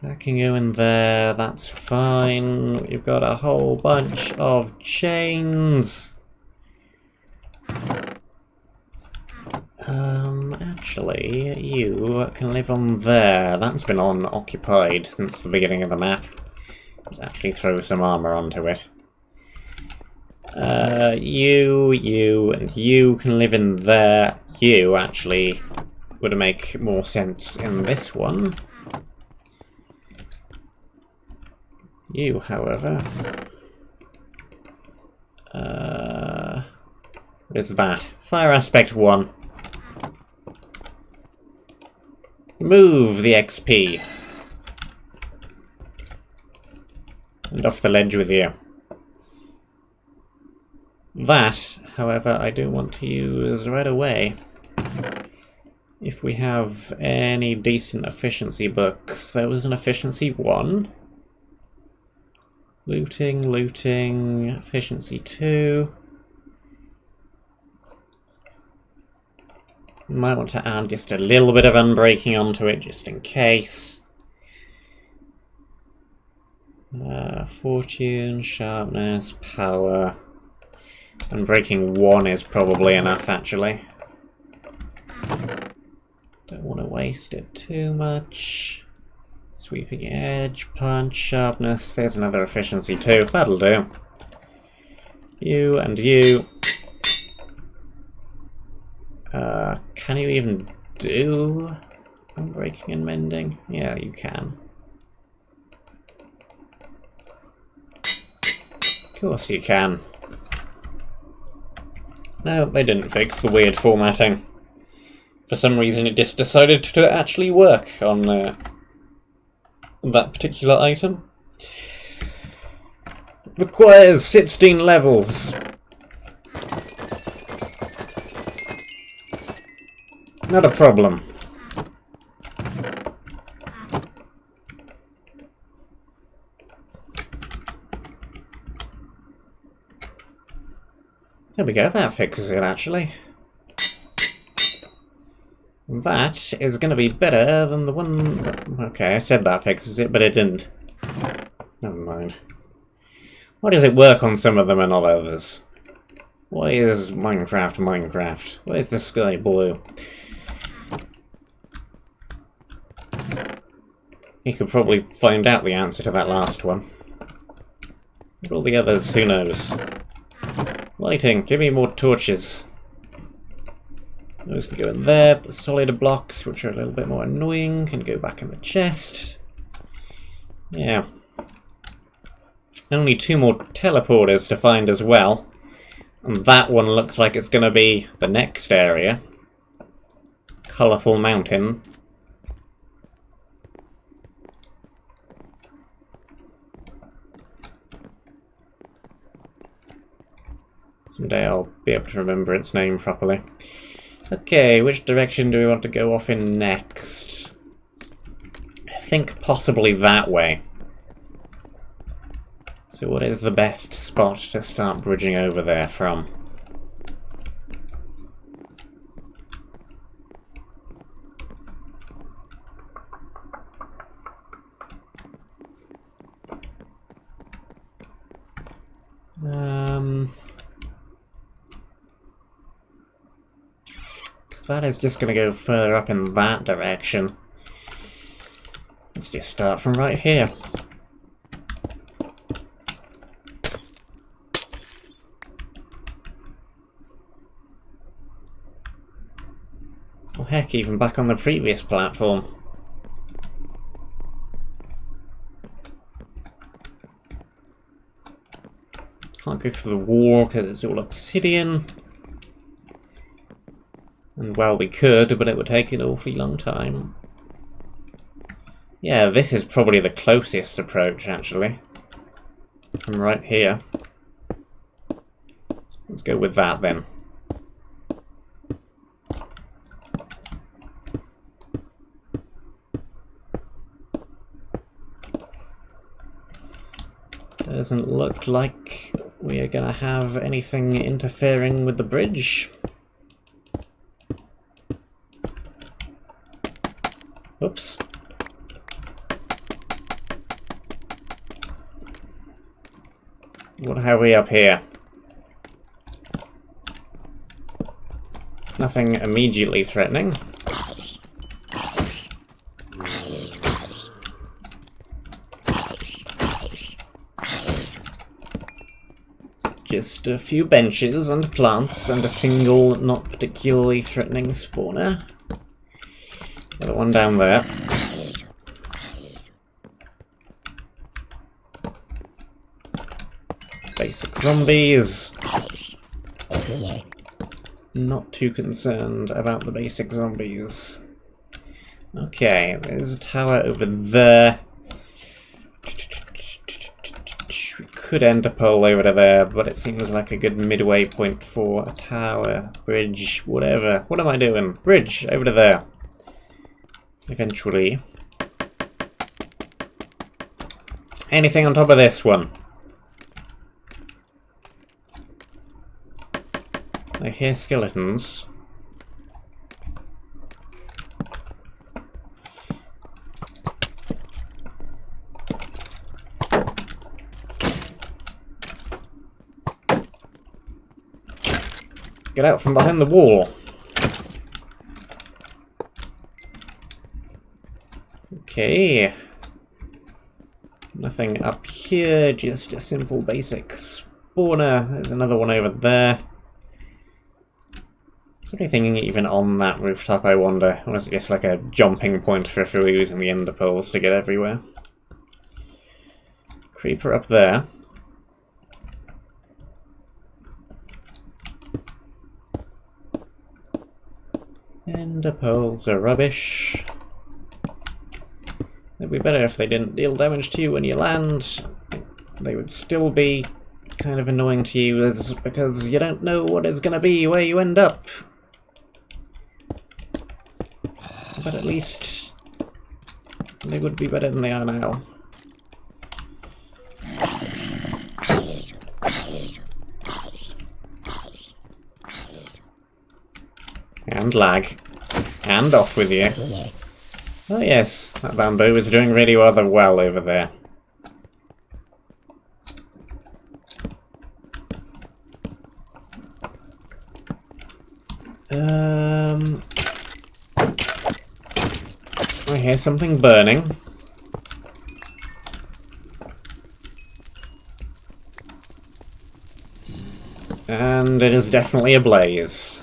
That can go in there, that's fine. We've got a whole bunch of chains. Actually, you can live on there. That's been unoccupied since the beginning of the map. Let's actually throw some armor onto it. You, and you can live in there. You, actually, would make more sense in this one. You, however... is that? Fire aspect 1. Move the XP. And off the ledge with you. That, however, I do want to use right away. If we have any decent efficiency books. There was an efficiency 1. Looting, efficiency 2. Might want to add just a little bit of unbreaking onto it, just in case. Fortune, sharpness, power. Unbreaking 1 is probably enough, actually. Don't want to waste it too much. Sweeping edge, punch, sharpness. There's another efficiency 2. That'll do. You and you. Can you even do unbreaking and mending? Yeah, you can. Of course you can. No, they didn't fix the weird formatting. For some reason it just decided to actually work on that particular item. Requires 16 levels. Not a problem. There we go, that fixes it actually. That is going to be better than the one... Okay, I said that fixes it, but it didn't. Never mind. Why does it work on some of them and not others? Why is Minecraft Minecraft? Why is the sky blue? You could probably find out the answer to that last one. But all the others, who knows? Lighting, give me more torches. Those can go in there. The solid blocks, which are a little bit more annoying, can go back in the chest. Yeah. Only 2 more teleporters to find as well. And that one looks like it's going to be the next area. Colourful Mountain. Someday I'll be able to remember its name properly. Okay, which direction do we want to go off in next? I think possibly that way. So what is the best spot to start bridging over there from? That is just going to go further up in that direction. Let's just start from right here. Well, heck, even back on the previous platform. Can't go through the wall because it's all obsidian. And well, we could, but it would take an awfully long time. Yeah, this is probably the closest approach, actually. From right here. Let's go with that, then. Doesn't look like we are going to have anything interfering with the bridge. Oops. What have we up here? Nothing immediately threatening. Just a few benches and plants and a single, not particularly threatening spawner. Another one down there. Basic zombies. not too concerned about the basic zombies. Okay, there's a tower over there. We could end a pole over to there, but it seems like a good midway point for a tower, bridge, whatever. What am I doing? Bridge, over to there. Eventually. Anything on top of this one? I hear skeletons. Get out from behind the wall. Okay. Nothing up here, just a simple basic spawner. There's another one over there. Is there anything even on that rooftop, I wonder? Or is it just like a jumping point for if we were using the ender pearls to get everywhere? Creeper up there. Ender pearls are rubbish. It'd be better if they didn't deal damage to you when you land. They would still be kind of annoying to you because you don't know what it's going to be where you end up. But at least they would be better than they are now. And lag. And off with you. Oh yes, that bamboo is doing really rather well over there. I hear something burning. And it is definitely a blaze.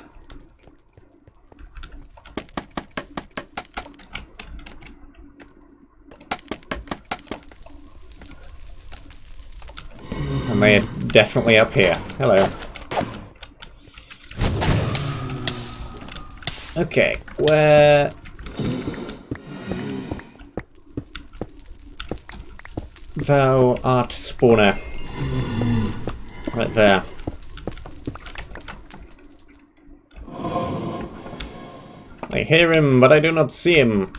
And they are definitely up here. Hello. Okay, where... Thou art spawner. Right there. I hear him, but I do not see him.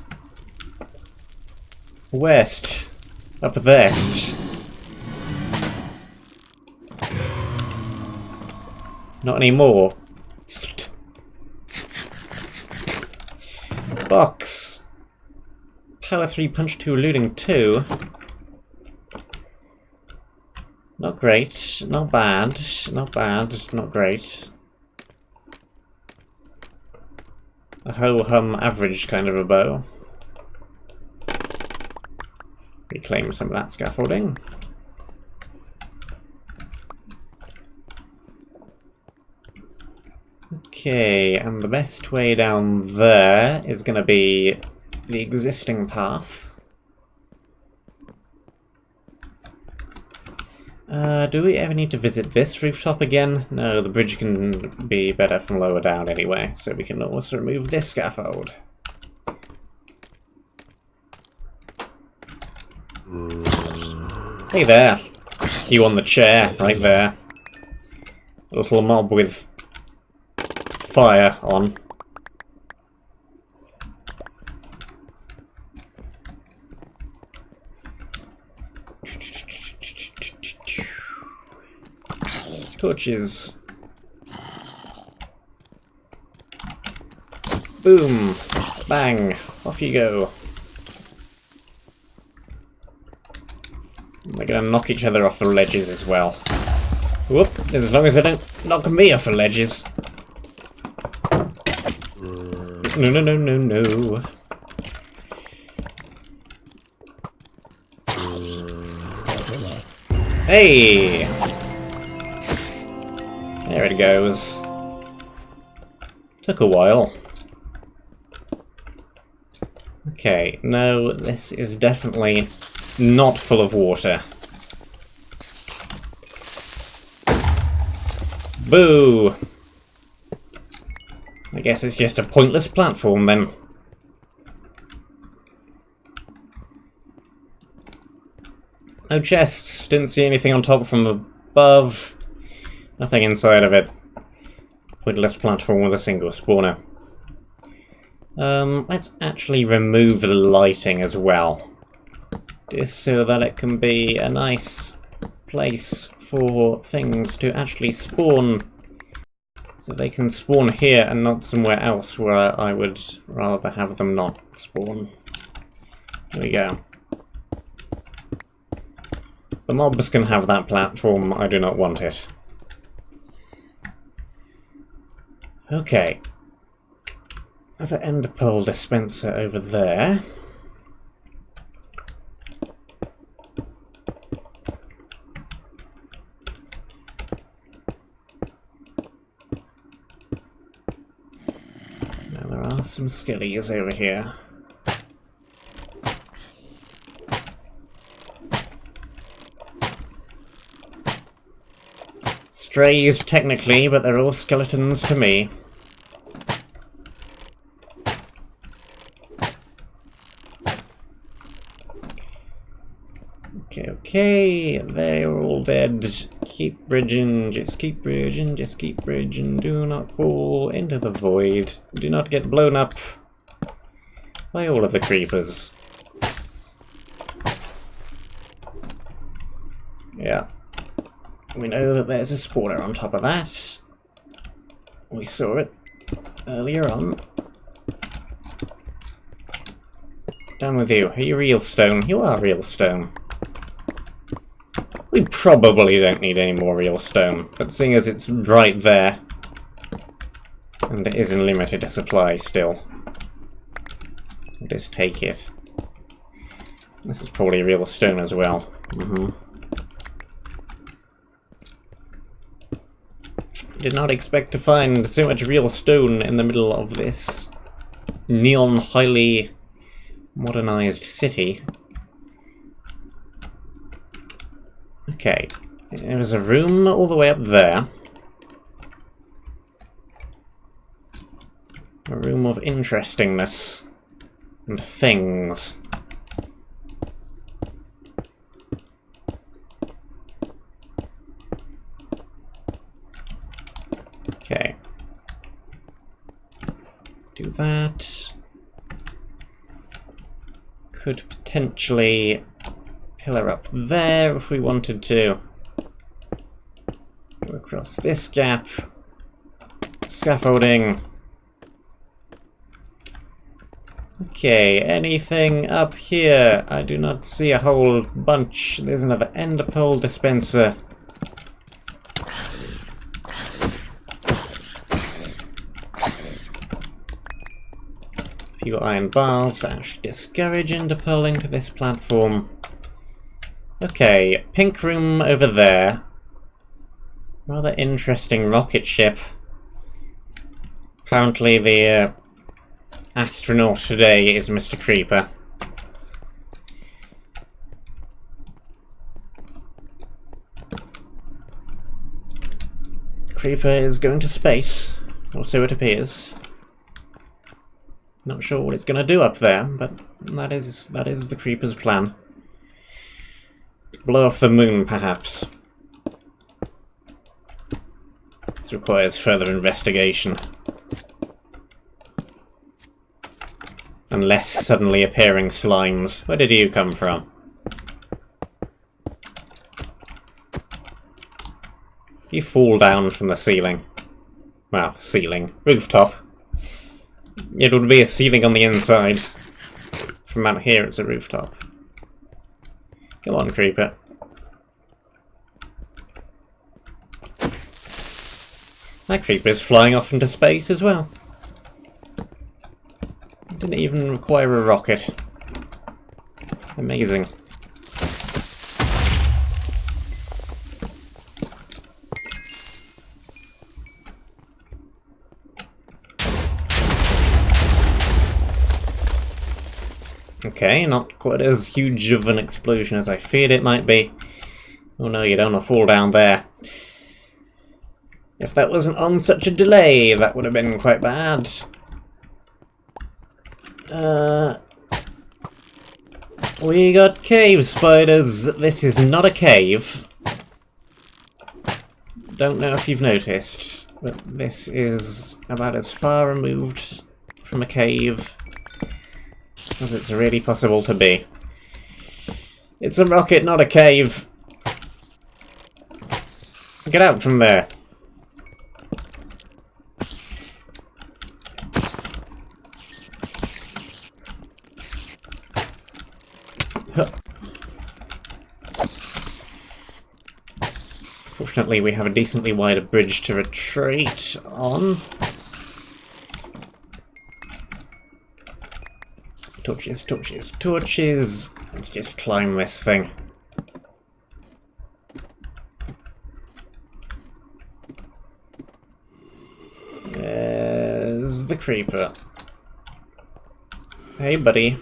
West. Up west. Not anymore. Box. Power 3, punch 2, looting 2. Not great. Not bad. Not bad. Not great. A ho-hum average kind of a bow. Reclaim some of that scaffolding. Okay, and the best way down there is going to be the existing path. Do we ever need to visit this rooftop again? No, the bridge can be better from lower down anyway, so we can also remove this scaffold. Hey there! You on the chair, right there. A little mob with fire on. Torches. Boom! Bang! Off you go. They're gonna knock each other off the ledges as well. Whoop! As long as they don't knock me off the ledges. No, no, no, no, no. Hey! There it goes. Took a while. Okay, no, this is definitely not full of water. Boo! I guess it's just a pointless platform then. No chests. Didn't see anything on top from above. Nothing inside of it. Pointless platform with a single spawner. Let's actually remove the lighting as well. Just so that it can be a nice place for things to actually spawn. So they can spawn here and not somewhere else where I would rather have them not spawn. Here we go. The mobs can have that platform, I do not want it. Okay. Another ender pearl dispenser over there. Now there are some skillies over here. Strays, technically, but they're all skeletons to me. Okay, they're all dead. Keep bridging, just keep bridging, just keep bridging. Do not fall into the void. Do not get blown up by all of the creepers. Yeah. We know that there's a spawner on top of that. We saw it earlier on. Down with you. Are you real stone? You are real stone. We probably don't need any more real stone, but seeing as it's right there, and it is in limited supply still, I'll just take it. This is probably real stone as well. Did not expect to find so much real stone in the middle of this neon highly modernized city. Okay, there's a room all the way up there. A room of interestingness and things. Okay. Do that. Could potentially pillar up there if we wanted to. Go across this gap. Scaffolding. Okay, anything up here? I do not see a whole bunch. There's another ender pearl dispenser. A few iron bars to actually discourage ender pearling to this platform. Okay, pink room over there. Rather interesting rocket ship. Apparently the astronaut today is Mr. Creeper. Creeper is going to space, or so it appears. Not sure what it's going to do up there, but that is the Creeper's plan. Blow up the moon, perhaps. This requires further investigation. And less suddenly appearing slimes. Where did you come from? You fall down from the ceiling. Well, ceiling. Rooftop. It would be a ceiling on the inside. From out here it's a rooftop. Come on, Creeper. That Creeper's flying off into space as well. Didn't even require a rocket. Amazing. Okay, not quite as huge of an explosion as I feared it might be. Oh no, you don't want to fall down there. If that wasn't on such a delay, that would have been quite bad. We got cave spiders. This is not a cave. Don't know if you've noticed, but this is about as far removed from a cave as it's really possible to be. It's a rocket, not a cave. Get out from there. Fortunately, we have a decently wide bridge to retreat on. Torches, torches, torches! Let's just climb this thing. There's the creeper. Hey, buddy.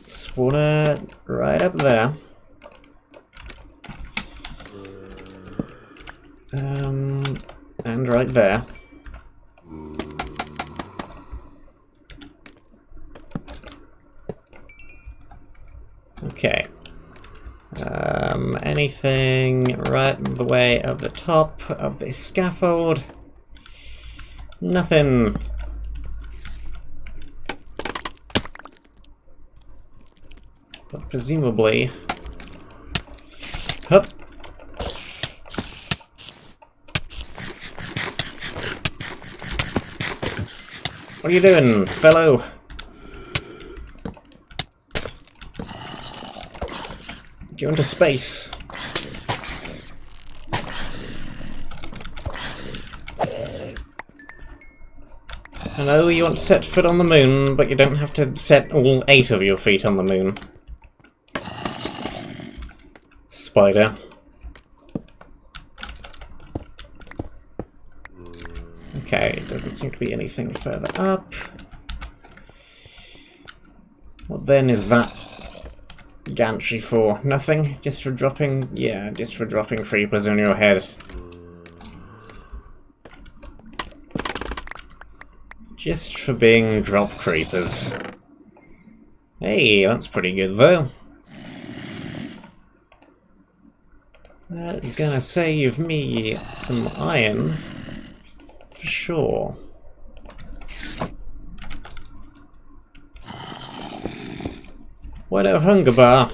Spawner right up there. And right there. Okay. Anything right the way at the top of this scaffold? Nothing. But presumably... Hup! What are you doing, fellow? Go into space. I know you want to set foot on the moon, but you don't have to set all 8 of your feet on the moon. Spider. Okay, doesn't seem to be anything further up. What then is that gantry for? Nothing? Just for dropping... yeah, just for dropping creepers on your head. Just for being drop creepers. Hey, that's pretty good though. That's gonna save me some iron. For sure. Why no hunger bar?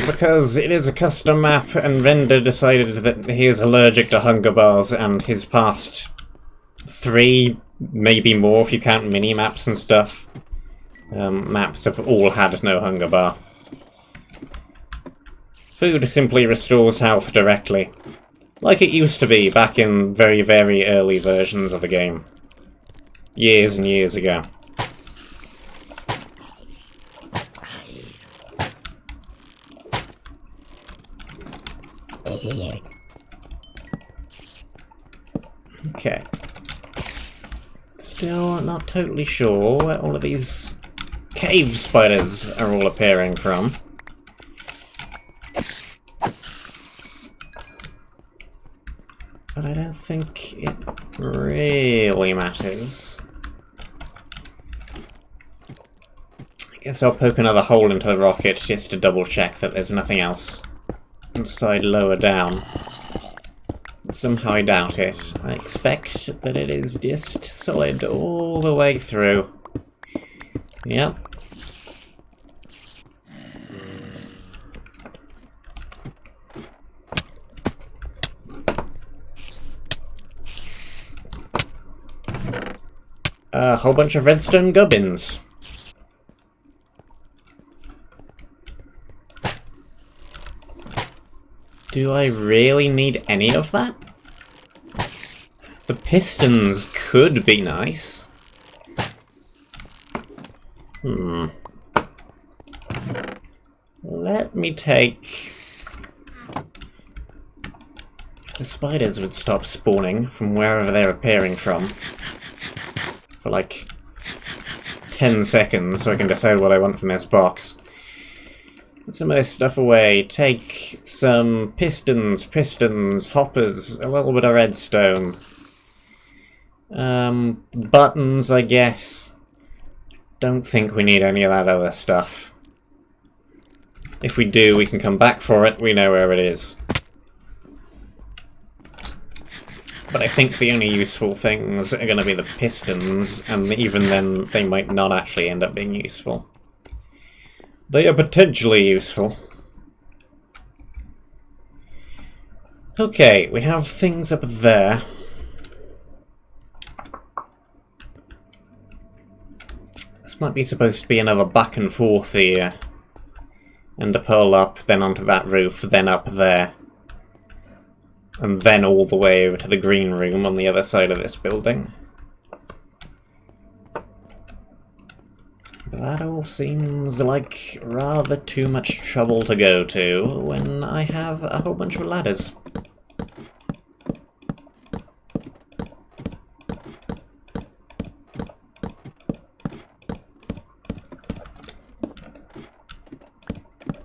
Because it is a custom map and Render decided that he is allergic to hunger bars and his past 3, maybe more if you count mini-maps and stuff, maps have all had no hunger bar. Food simply restores health directly. Like it used to be back in very, very early versions of the game. Years and years ago. Okay. Still not totally sure where all of these cave spiders are all appearing from. But I don't think it really matters. I guess I'll poke another hole into the rocket just to double check that there's nothing else inside lower down. Somehow I doubt it. I expect that it is just solid all the way through. Yep. A whole bunch of redstone gubbins. Do I really need any of that? The pistons could be nice. Let me take... If the spiders would stop spawning from wherever they're appearing from for like 10 seconds so I can decide what I want from this box. Put some of this stuff away. Take some pistons, hoppers, a little bit of redstone. Buttons, I guess. Don't think we need any of that other stuff. If we do, we can come back for it. We know where it is. But I think the only useful things are going to be the pistons, and even then they might not actually end up being useful. They are potentially useful. Okay, we have things up there. This might be supposed to be another back and forth here. And a pearl up, then onto that roof, then up there. And then all the way over to the green room on the other side of this building. But that all seems like rather too much trouble to go to when I have a whole bunch of ladders.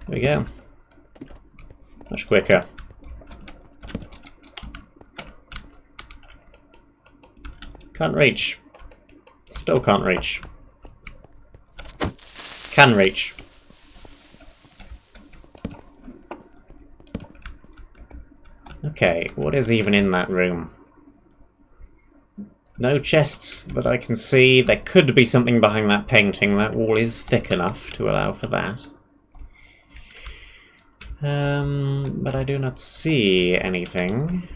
There we go. Much quicker. Can't reach. Still can't reach. Can reach. Okay, what is even in that room? No chests that I can see. There could be something behind that painting. That wall is thick enough to allow for that. But I do not see anything.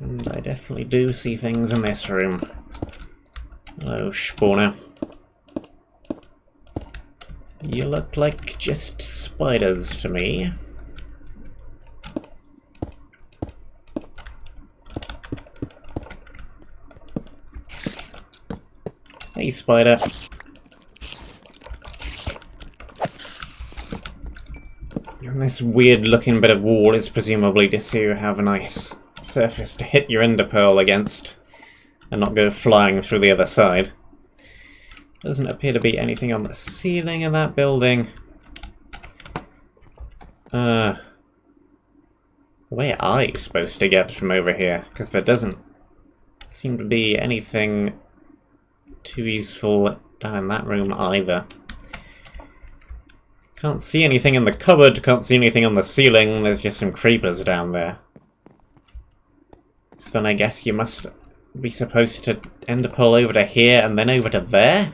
And I definitely do see things in this room. Hello, spawner. You look like just spiders to me. Hey, spider. And this weird looking bit of wall is presumably just so you have a nice surface to hit your ender pearl against and not go flying through the other side. Doesn't appear to be anything on the ceiling of that building. Where are you supposed to get from over here? Because there doesn't seem to be anything too useful down in that room either. Can't see anything in the cupboard, can't see anything on the ceiling, there's just some creepers down there. So then I guess you must be supposed to ender pearl over to here and then over to there?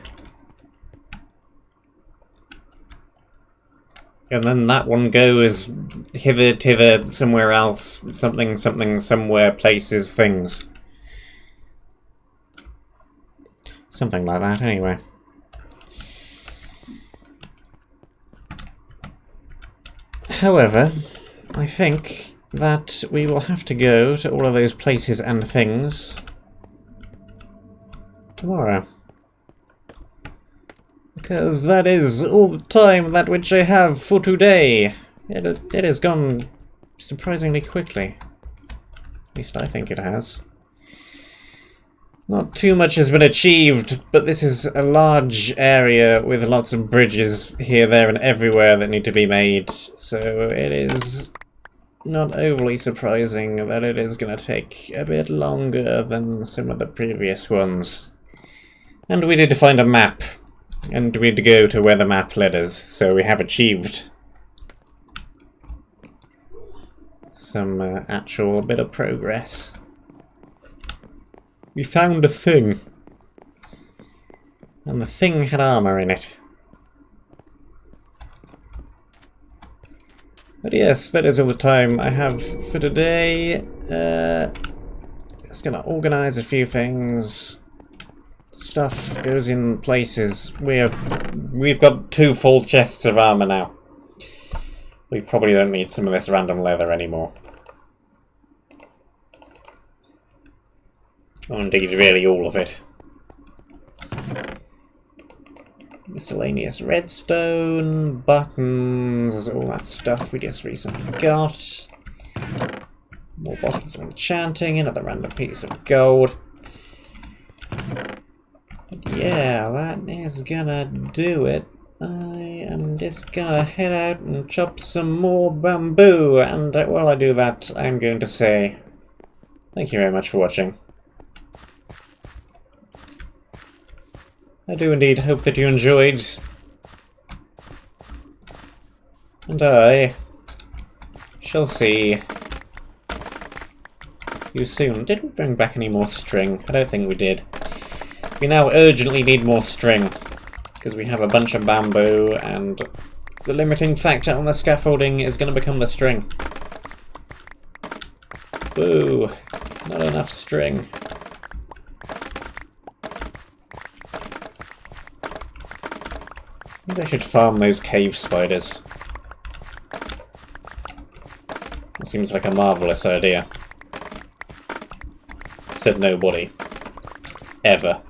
And then that one goes hither, tither, somewhere else, something, something, somewhere, places, things. Something like that, anyway. However, I think that we will have to go to all of those places and things tomorrow. Because that is all the time that which I have for today. It has gone surprisingly quickly. At least I think it has. Not too much has been achieved, but this is a large area with lots of bridges here, there and everywhere that need to be made, so it is not overly surprising that it is going to take a bit longer than some of the previous ones. And we did find a map, and we had to go to where the map led us, so we have achieved some actual bit of progress. We found a thing, and the thing had armor in it. But yes, that is all the time I have for today. Just gonna organize a few things. Stuff goes in places. We've got 2 full chests of armor now. We probably don't need some of this random leather anymore. Oh, indeed, really all of it. Miscellaneous redstone, buttons, all that stuff we just recently got. More bottles of enchanting, another random piece of gold. yeah, that is gonna do it. I am just gonna head out and chop some more bamboo, and while I do that, I'm going to say thank you very much for watching. I do indeed hope that you enjoyed, and I shall see you soon. Did we bring back any more string? I don't think we did. We now urgently need more string, because we have a bunch of bamboo, and the limiting factor on the scaffolding is going to become the string. Boo! Not enough string. Maybe I should farm those cave spiders. That seems like a marvellous idea. Said nobody. Ever.